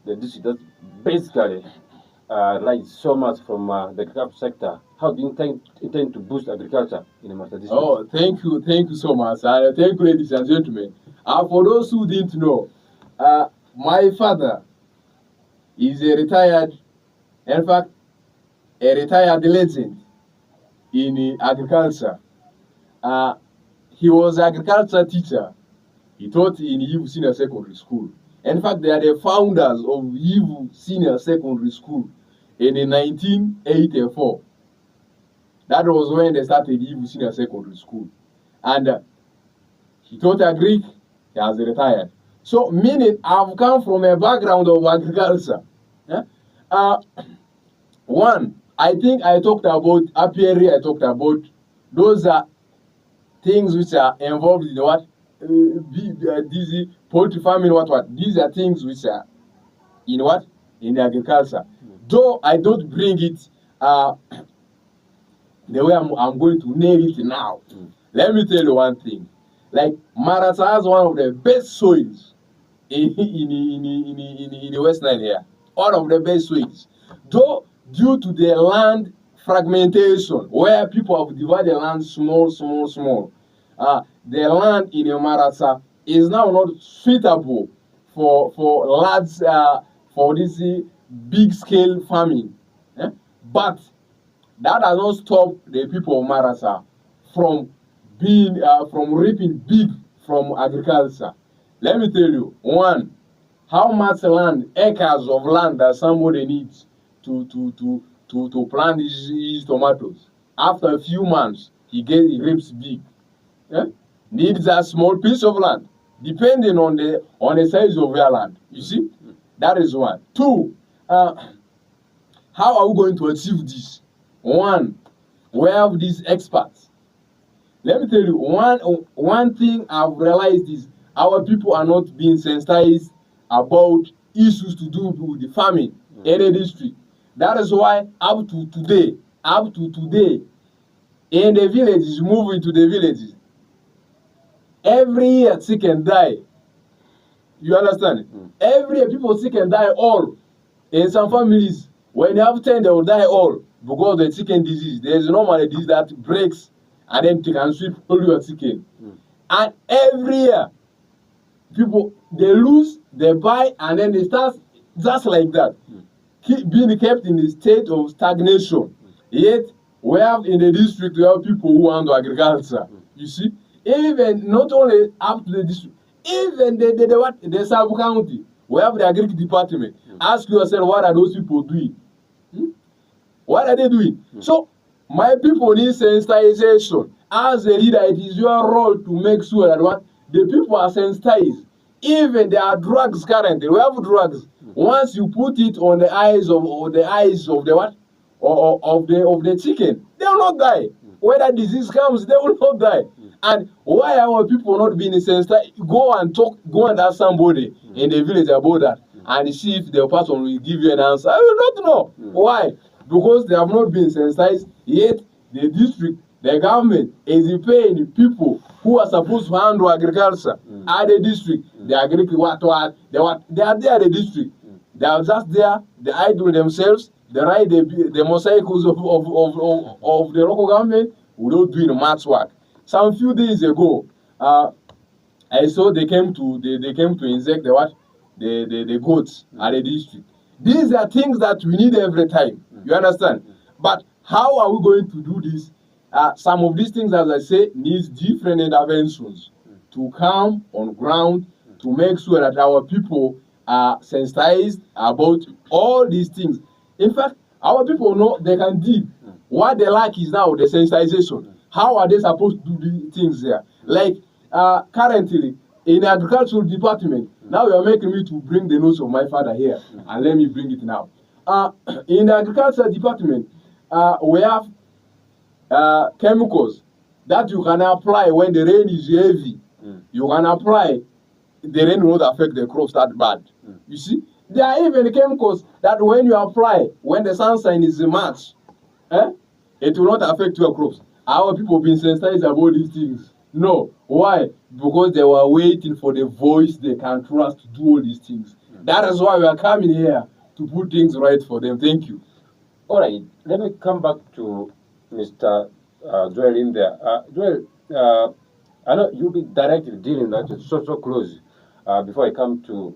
the districts that basically relies so much from the agriculture sector. How do you intend to boost agriculture in the Maracha district? Oh, thank you so much. Thank you, ladies and gentlemen. For those who didn't know, my father is a retired legend in agriculture. He was an agriculture teacher. He taught in Yivu Senior Secondary School. In fact, they are the founders of Yivu Senior Secondary School in 1984. That was when they started Yivu Senior Secondary School. And he taught Greek, he has retired. So, meaning I've come from a background of agriculture. Yeah? One, I think I talked about apiary, I talked about those are things which are involved in what? These poultry farming, what? These are things which are in what? In agriculture. Though I don't bring it the way I'm going to nail it now. Let me tell you one thing. Like, Maracha has one of the best soils in the West Nile here. One of the best soils. Though, due to the land fragmentation, where people have divided land small, the land in Maracha is now not suitable for large, for this big scale farming. But that does not stop the people of Maracha from being, from reaping big from agriculture. Let me tell you, one, how much land, acres of land that somebody needs to plant his tomatoes. After a few months, he reaps big. Needs a small piece of land, depending on the size of your land. You see, that is one. Two, how are we going to achieve this? One, we have these experts. Let me tell you, one thing I've realized is our people are not being sensitized about issues to do with the farming in the district. That is why up to today, in the villages, moving to the villages, every year chicken die. You understand? Every year people chicken die all. In some families, when they have 10, they will die all because the chicken disease. There is normally a disease that breaks and then they can sweep all your chicken. And every year, people, they lose, they buy, and then they start just like that. Being kept in a state of stagnation. Yet, we have in the district, we have people who handle agriculture. You see? Even not only up to the district, even the sub-county, we have the agric department. Ask yourself, what are those people doing? What are they doing? So, my people need sensitization. As a leader, it is your role to make sure that what the people are sensitized. Even there are drugs currently. We have drugs. Once you put it on the eyes of the what? Of the chicken, they will not die. When that disease comes, they will not die. And why our people not being sensitized? Go and ask somebody in the village about that and see if the person will give you an answer. I will not know. Why? Because they have not been sensitized, yet the district, the government is paying people who are supposed to handle agriculture at the district. The they are there at the district. They are just there, they idle themselves, they ride the motorcycles of the local government without doing much work. Some few days ago, I saw they came to insect the goats at the district. These are things that we need every time. You understand? But how are we going to do this? Some of these things, as I say, needs different interventions to come on ground to make sure that our people are sensitized about all these things. In fact, our people know they can dig. What they lack is now the sensitization. How are they supposed to do the things there? Like currently in the agricultural department, now you are making me to bring the notes of my father here, and let me bring it now. In the agricultural department, we have chemicals that you can apply when the rain is heavy. You can apply, the rain will not affect the crops that bad. You see, there are even chemicals that when you apply, when the sunshine is much, it will not affect your crops. Our people been sensitized about these things. No. Why? Because they were waiting for the voice they can trust to do all these things. That is why we are coming here to put things right for them. Thank you. All right. Let me come back to Mr. Joel in there. Joel, I know you'll be directly dealing that so close. Before I come to,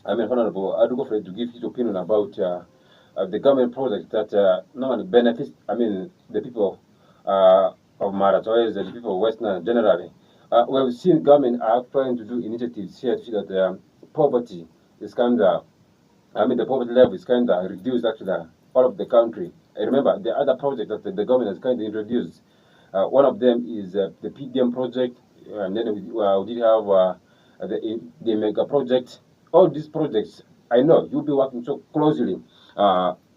Honorable Adriko Fred to give his opinion about the government project that not only benefits, the people of Maracha, the people of Western generally. We've seen government are trying to do initiatives here to see that poverty is kind of, the poverty level is kind of reduced actually all of the country. I remember the other project that the government has kind of introduced. One of them is the PDM project, and then we did have the mega project. All these projects, I know you'll be working so closely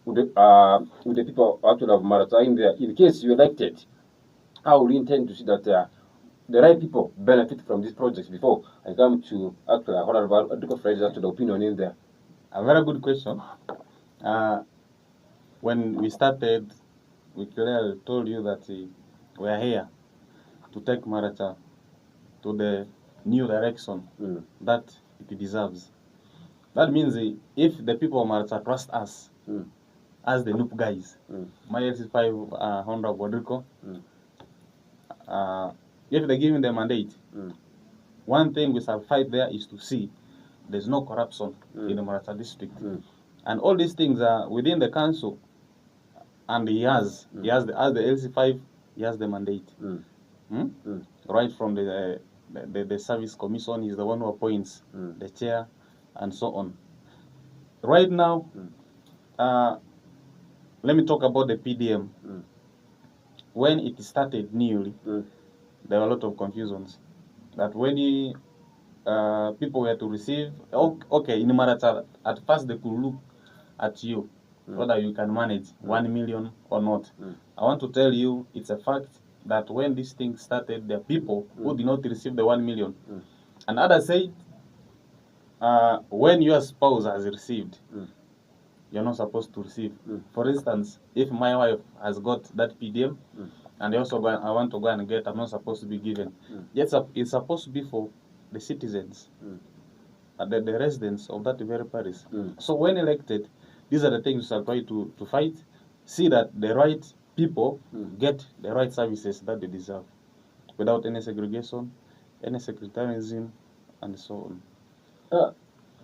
with the people actually of Maracha in there. In case you're elected, how will you intend to see that the right people benefit from these projects before I come to actually Honorable Adriko Fred to the opinion in there? A very good question. When we started, we clearly told you that we are here to take Maracha to the new direction that it deserves. That means if the people of Maracha trust us as the NUP guys, my LC5 Honorable Adriko, if they give me the mandate, one thing we shall fight there is to see there's no corruption in the Maracha District. And all these things are within the council, and he has the LC5, he has the mandate. Right from the service commission, he's the one who appoints the chair and so on. Right now, let me talk about the PDM. When it started newly, there were a lot of confusions. That when people were to receive, okay, in Maracha, at first they could look at you, whether you can manage 1 million or not. I want to tell you, it's a fact that when this thing started, there are people who did not receive the 1 million. And others say, when your spouse has received, you're not supposed to receive. For instance, if my wife has got that PDM, and I want to go and get, I'm not supposed to be given. Yes, it's supposed to be for the citizens, the residents of that very parish. So when elected, these are the things we shall try to fight, see that the right people get the right services that they deserve, without any segregation, any sectarianism, and so on.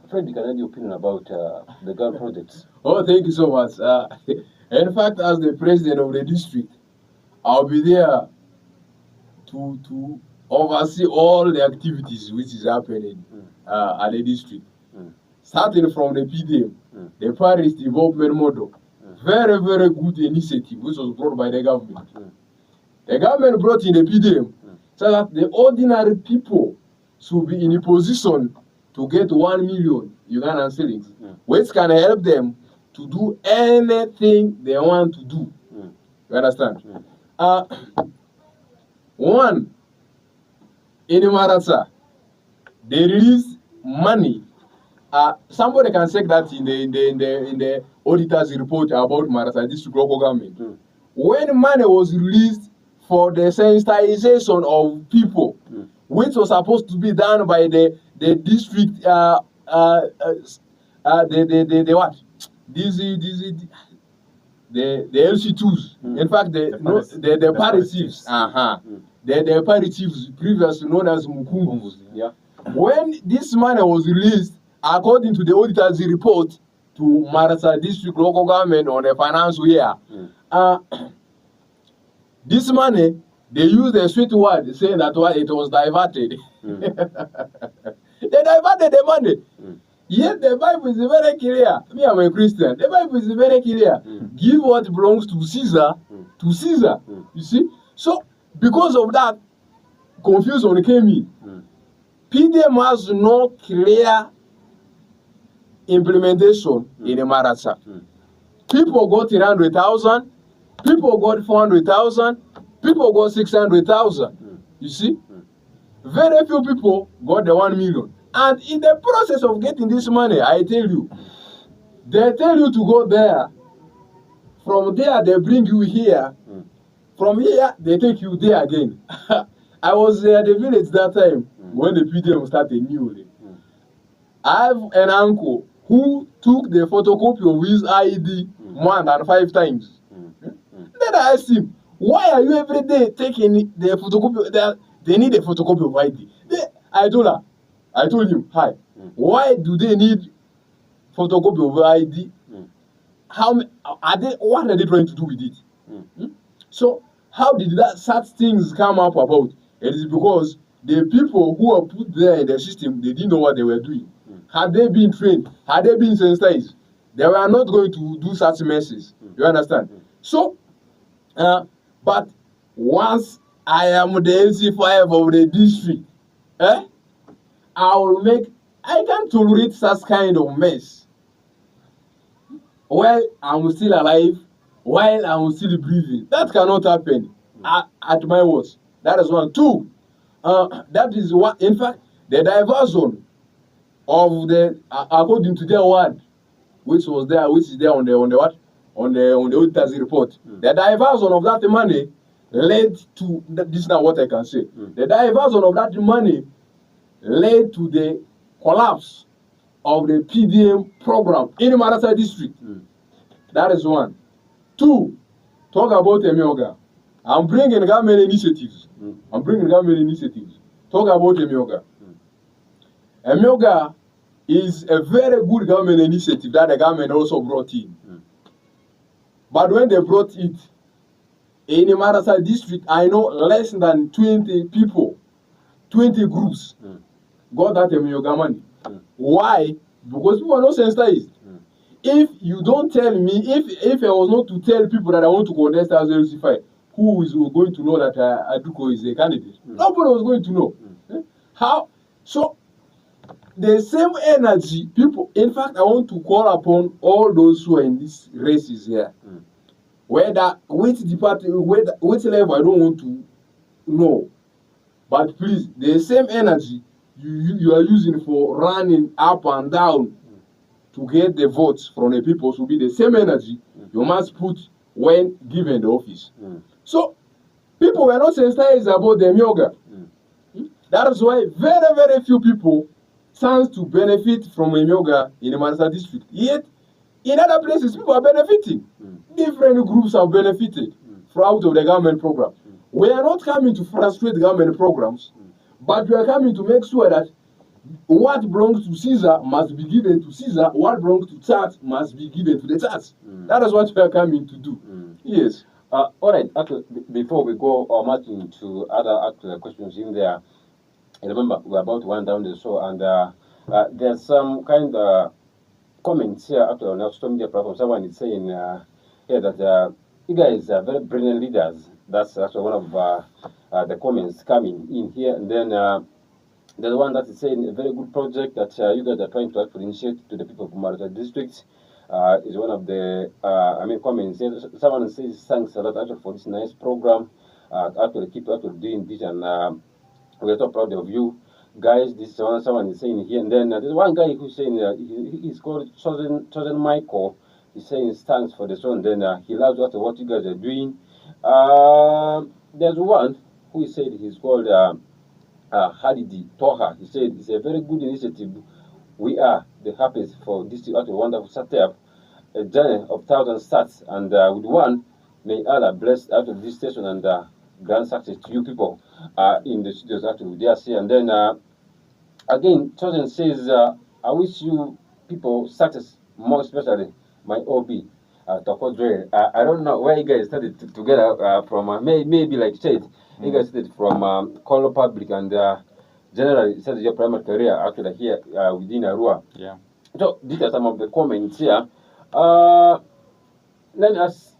Fred, can I have your opinion about the government projects? Oh, thank you so much. In fact, as the president of the district, I'll be there to oversee all the activities which is happening at the district. Starting from the PDM, the parish development model. Very, very good initiative which was brought by the government. The government brought in the PDM so that the ordinary people should be in a position to get 1 million Ugandan shillings, which can help them to do anything they want to do. You understand? One, in Maracha, they released money. Somebody can check that in the auditor's report about Maracha District local government. When money was released for the sensitization of people, which was supposed to be done by the district, the what? The LC2s. In fact, the paratives. The paratives, previously known as Mukungus. Yeah. When this money was released, according to the auditor's report to Maracha District local government on the financial year, this money, they used a sweet word saying that it was diverted. They diverted the money. Yet the Bible is very clear. Me, I'm a Christian. The Bible is very clear. Give what belongs to Caesar to Caesar. You see? So, because of that, confusion came in. PDM has no clear implementation in the Maracha. People got 300,000, people got 400,000, people got 600,000. You see? Very few people got the 1 million. And in the process of getting this money, I tell you, they tell you to go there. From there, they bring you here. From here, they take you there again. I was at the village that time when the PDM started newly. I have an uncle who took the photocopy of his ID more than 5 times. Then I asked him, why are you every day taking the photocopy? They need a photocopy of ID. I told him, hi, why do they need photocopy of ID? What are they trying to do with it? So, how did such things come up about? It is because the people who are put there in the system, they didn't know what they were doing. Had they been trained, had they been sensitized, they were not going to do such messes. You understand? So, but once I am the LC5 of the district, I can't tolerate such kind of mess. While I'm still alive, while I'm still breathing, that cannot happen at my worst. That is one. Two, that is what, in fact, the diversion of the, according to their word, which is there on the auditor's report, the diversion of that money led to, this is not what I can say, the diversion of that money led to the collapse of the PDM program in the Maracha District. That is one. Two, talk about Emioga. I'm bringing government initiatives. Talk about Emioga. Emioga is a very good government initiative that the government also brought in. But when they brought it, in the Maracha District, I know less than 20 people, 20 groups got that Emioga money. Why? Because people are not sensitized. If you don't tell me, if I was not to tell people that I want to contest as LC5, who is going to know that Adriko is a candidate? Nobody was going to know. How? So, the same energy, people, in fact, I want to call upon all those who are in these races here. Whether, which department, which level, I don't want to know. But please, the same energy you are using for running up and down to get the votes from the people should be the same energy you must put when given the office. So, people were not sensitized about the Emioga. That is why very, very few people stand to benefit from Emioga in the Maracha District. Yet, in other places, people are benefiting. Different groups have benefited out of the government program. We are not coming to frustrate government programs, but we are coming to make sure that what belongs to Caesar must be given to Caesar, what belongs to church must be given to the church. That is what we are coming to do. Yes. All right. Actually, before we go much into other questions in there, I remember we're about to wind down the show, and there's some kind of comments here after on our social media platform. Someone is saying here that you guys are very brilliant leaders. That's actually one of the comments coming in here, and then there's one that is saying a very good project that you guys are trying to actually initiate to the people of Maracha District. Is one of the comments. Someone says thanks a lot actually for this nice program. Actually keep actually doing this, and we're so proud of you. Guys, this is someone is saying here, and then there's one guy who's saying he's called Chosen Michael. He's saying it stands for the son. Then he loves what you guys are doing. There's one who said he's called Halidi Toha. He said it's a very good initiative. We are the happiest for this wonderful startup. A journey of thousand starts, and with one, may Allah bless out of this station and grant success to you people in the studios actually with DRC. And then again, Chosen says, I wish you people success, more especially my OB, Toko Joel. I don't know where you guys started together from, maybe like said, you guys started from Color Public and generally started your primary career actually here within Arua. Yeah. So these are some of the comments here. Let us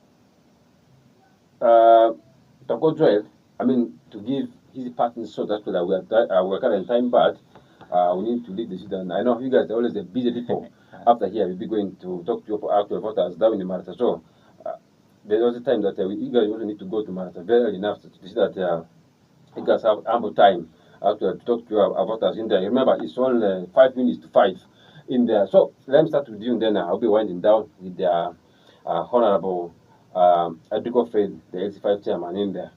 Toko Joel, to give his partner so that we're current time bad. We need to leave the student. I know you guys are always the busy people. After here, we'll be going to talk to your actual voters down in the Maracha. So there's also time that you guys also need to go to Maracha very early enough to see that you guys have ample time to talk to your voters in there. Remember, it's only 5 minutes to 5 in there. So let me start with you, and then I'll be winding down with the Honorable Adriko Fred, the LC5 chairman in there.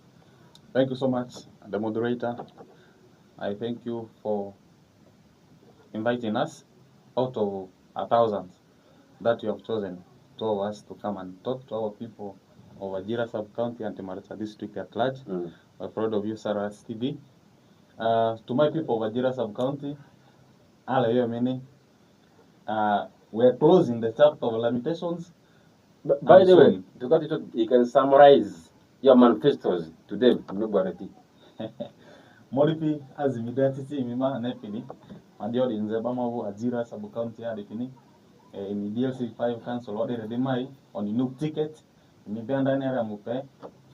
Thank you so much, the moderator. I thank you for inviting us out of 1,000 that you have chosen to us to come and talk to our people of Ajira sub-county and the Maracha District at large. We're proud of you, Sarah TV. To my people of Ajira sub-county, we're closing the chapter of limitations. By the way, to cut it short, you can summarize your manifestos to them. Moripi azimidati mima nepini mandio dinze bamavu Ajira sub county adipini in DLC 5 council order demai on the new ticket ni benda nera mupe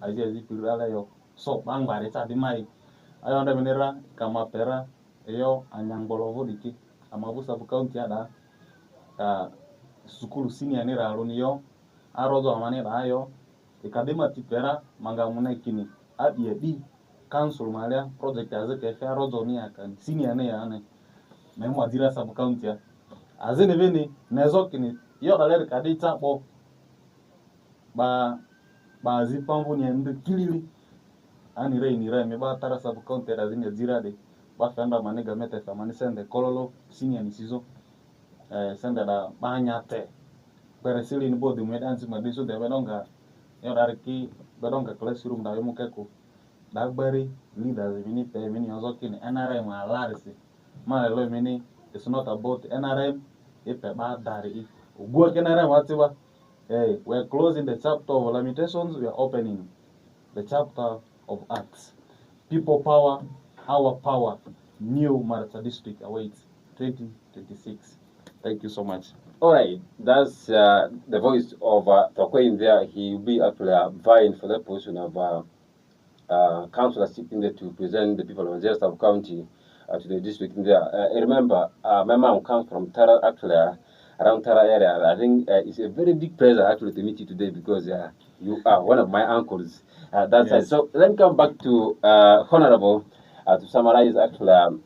azi pirala yo so bang bare ta demai ayo nda benera kama pera yo anyangolovo diki amavu sub county ada sukulu senior nera aloni yo arozo amane ayo ikadema tipera mangamuna kini abi council malia project azeke fe arozo ni akan senior ne ya ne memo Ajira sub county ya azene veni nezo kini yo daler kadita bo ba zipambu ni ende kilili ani rei ni rei me ba tara sub county azine Ajira de ba fanda manega mete fa mani sende kololo senior ni sizo sende da banyate pere sili ni bodi medansi madiso de bedonga yo darki bedonga classroom da yo mukeko dagbari leaders mini pe mini ozokini NRM alarisi ma lo mini it's not about NRM ipe ba dari ugo NRM atiba we're closing the chapter of limitations, we are opening the chapter of acts. People power, our power, new Maracha District awaits 2026. Thank you so much. All right, that's the voice of Toko in there. He will be actually vying for the position of councillor sitting there to present the people of Ajira sub-county to the district in there. Remember, my mom comes from Tara, actually, around Tara area. I think it's a very big pleasure actually to meet you today because you are one of my uncles. That's yes. So let me come back to Honorable to summarize actually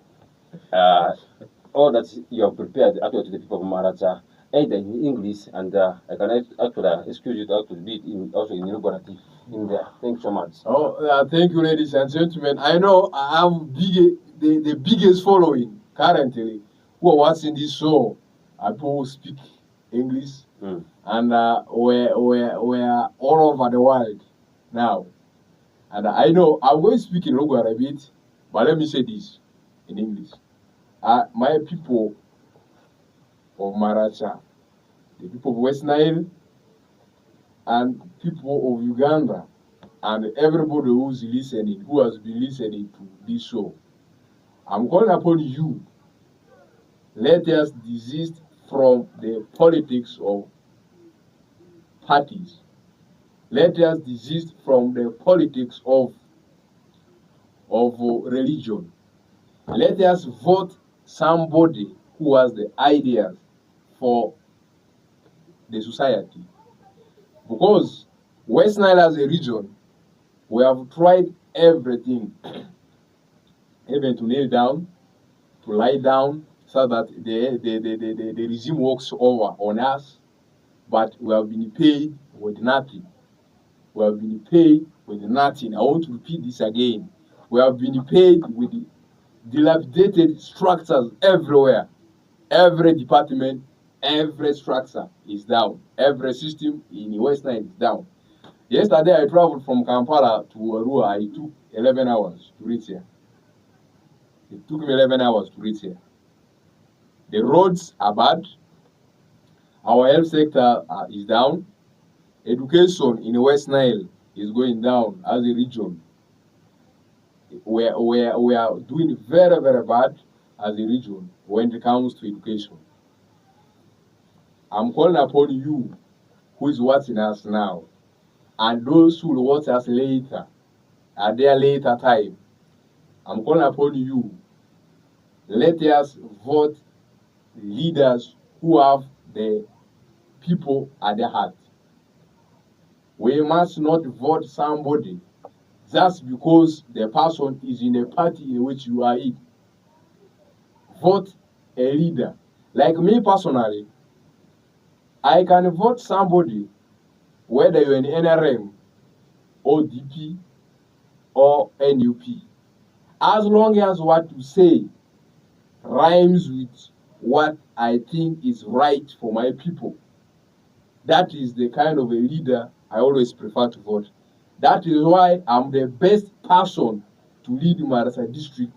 all that you have prepared actually to the people of Maracha, either in English and I can actually excuse you to actually be it also in Yoruba in there. Thanks so much. Thank you, ladies and gentlemen. I know I have the biggest following currently who are watching this show. People who speak English and we're all over the world now. And I know I'm going to speak in Yoruba a bit, but let me say this in English. My people of Maracha, the people of West Nile, and people of Uganda, and everybody who's listening, who has been listening to this show, I'm calling upon you. Let us desist from the politics of parties. Let us desist from the politics of religion. Let us vote somebody who has the ideas for the society. Because West Nile as a region, we have tried everything. even to kneel down, to lie down, so that the regime walks over on us. But we have been paid with nothing. We have been paid with nothing. I want to repeat this again. We have been paid with dilapidated structures everywhere. Every department, every structure is down. Every system in West Nile is down. Yesterday, I traveled from Kampala to Arua. It took 11 hours to reach here. It took me 11 hours to reach here. The roads are bad. Our health sector is down. Education in West Nile is going down as a region. We are doing very, very bad as a region when it comes to education. I'm calling upon you who is watching us now, and those who will watch us later, at their later time. I'm calling upon you. Let us vote leaders who have the people at their heart. We must not vote somebody just because the person is in a party in which you are in. Vote a leader. Like me personally, I can vote somebody whether you're in NRM or DP or NUP, as long as what you say rhymes with what I think is right for my people. That is the kind of a leader I always prefer to vote. That is why I'm the best person to lead Maracha District,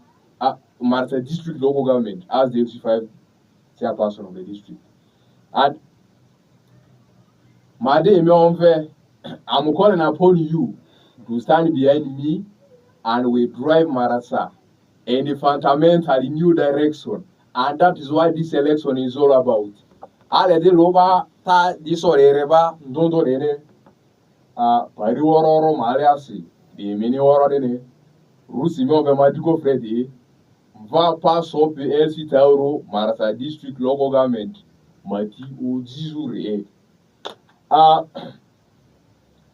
Maracha District local government as the FC5 chairperson of the district. And I'm calling upon you to stand behind me, and we drive Maracha in a fundamentally new direction. And that is what this election is all about. Adriko Fred va pass up the LC Tauro Maracha District local government Mati Ojizure.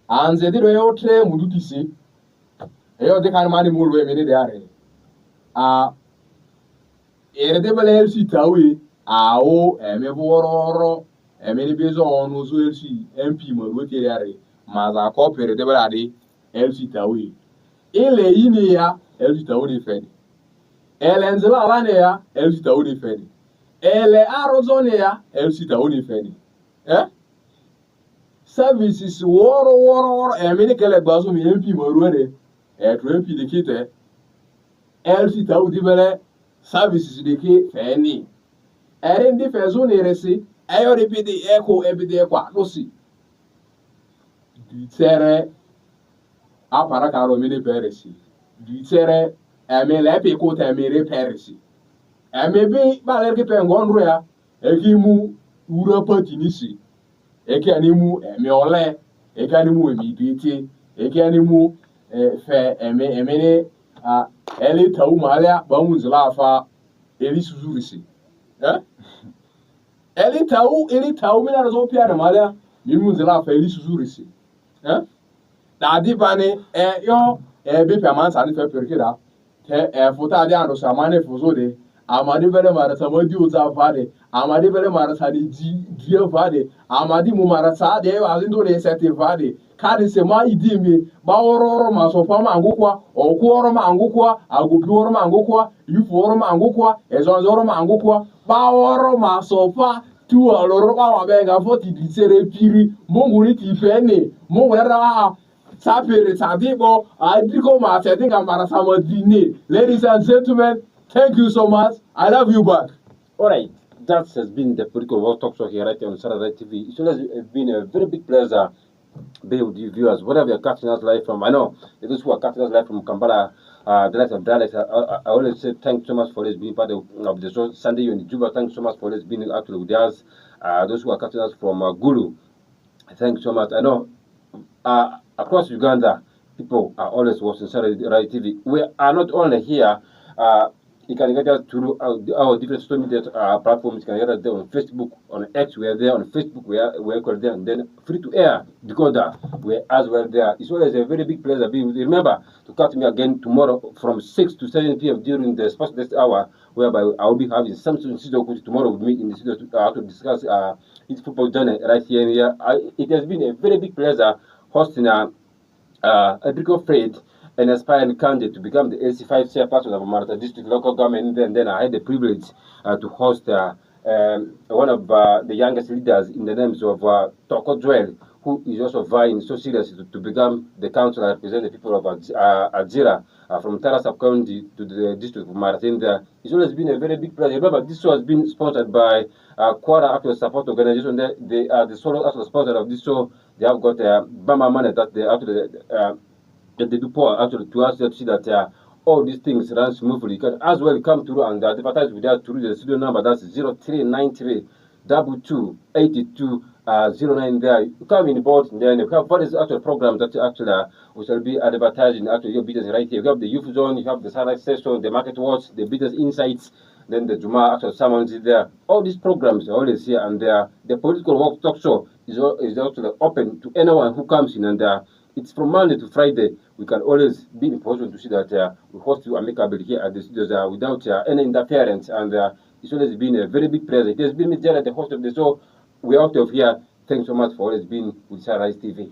Anze diro yote mudukisi eyo de kan mani mulwe mene de are ere de bele LC Tawe awo eme bororo eme ni bezo onu so LC MP marwote de are maza ko pere de bele ade LC Tawe ile yini ya LC Tawe de fedi ele nzela alane ya LC Tawe de fedi ele arozone ya LC Tawe de fedi services woro emenikele gbaso mi MP moruere to MP de kite LC Tawe de bele services de ke feni ere ndi fezo ne resi ayo repeat echo ebide kwa losi ditere apara karo mini peresi ditere emele pe ko ta mere peresi emebi baler ke pengonro ya ekimu uro patinisi eke animu ole eke animu emiditi eke animu fe emene ele Tawe malia ba munzila afa eli suzurisi eli Tawe mina razo pia na malia mi munzila afa eli suzurisi da di bane yo be permanent ani fe perkira te fota ade ando samane fozo de amadi bele Maracha modi uza vade amadi bele Maracha di vade amadi mu Maracha de azindo de sete vade kadi se ma idimi ba ororo ma so fama angukwa okuoro ma angukwa agupioro ma angukwa yufuoro ma angukwa ezonzoro ma angukwa ba oro ma so fa tu aloro ba wa benga foti di sere piri mungu ni tipene mungu era sapere tadibo adiko ma tedinga Maracha modine. Ladies and gentlemen, thank you so much. I love you back. All right, that has been the political world talk show here right on Saturday TV. It has been a very big pleasure being with you viewers, whatever you're catching us live from. I know those who are catching us live from Kampala, the likes of Dallas, I always say thanks so much for this being part of the show. Sunday, you in Juba, thanks so much for this being actually with us. Those who are catching us from Gulu, thanks so much. I know across Uganda, people are always watching Saturday TV. We are not only here You can get us through our different social media platforms. You can get us there on Facebook, on X, we are there, on Facebook, we are there, and then free to air, decoder, we're as well there. It's always a very big pleasure being with you. Remember to catch me again tomorrow from 6 to 7 p.m. during the Sports Desk hour, whereby I'll be having Samson Sidoku tomorrow with me in the studio to discuss his football journey right here and here. It has been a very big pleasure hosting Adriko Fred, an aspiring candidate to become the AC5 chairperson of Maracha District local government. And then I had the privilege to host one of the youngest leaders in the names of Toko Joel, who is also vying so seriously to become the councillor representing the people of Ajira from Tara sub-county to the district of Maracha. It's always been a very big pleasure. Remember, this show has been sponsored by Quara Actual Support Organization. They are the sole actual sponsor of this show. They have got Bama money that they actually that they do pour actually to us to see that all these things run smoothly. You can as well come through and advertise with us through the studio number. That's 0393 2282 09 there. You come in board, and then you have various actual programs that actually we shall be advertising actually your business right here. You have the youth zone, you have the satellite station, the market watch, the business insights, then the Juma actual summons is there. All these programs are always here, and the political work talk show is actually open to anyone who comes in, and it's from Monday to Friday. We can always be in a position to see that we host you amicably here at the studios without any interference, and it's always been a very big pleasure. It has been me, Jared, the host of the show. We're out of here. Thanks so much for always being with Sunrise TV.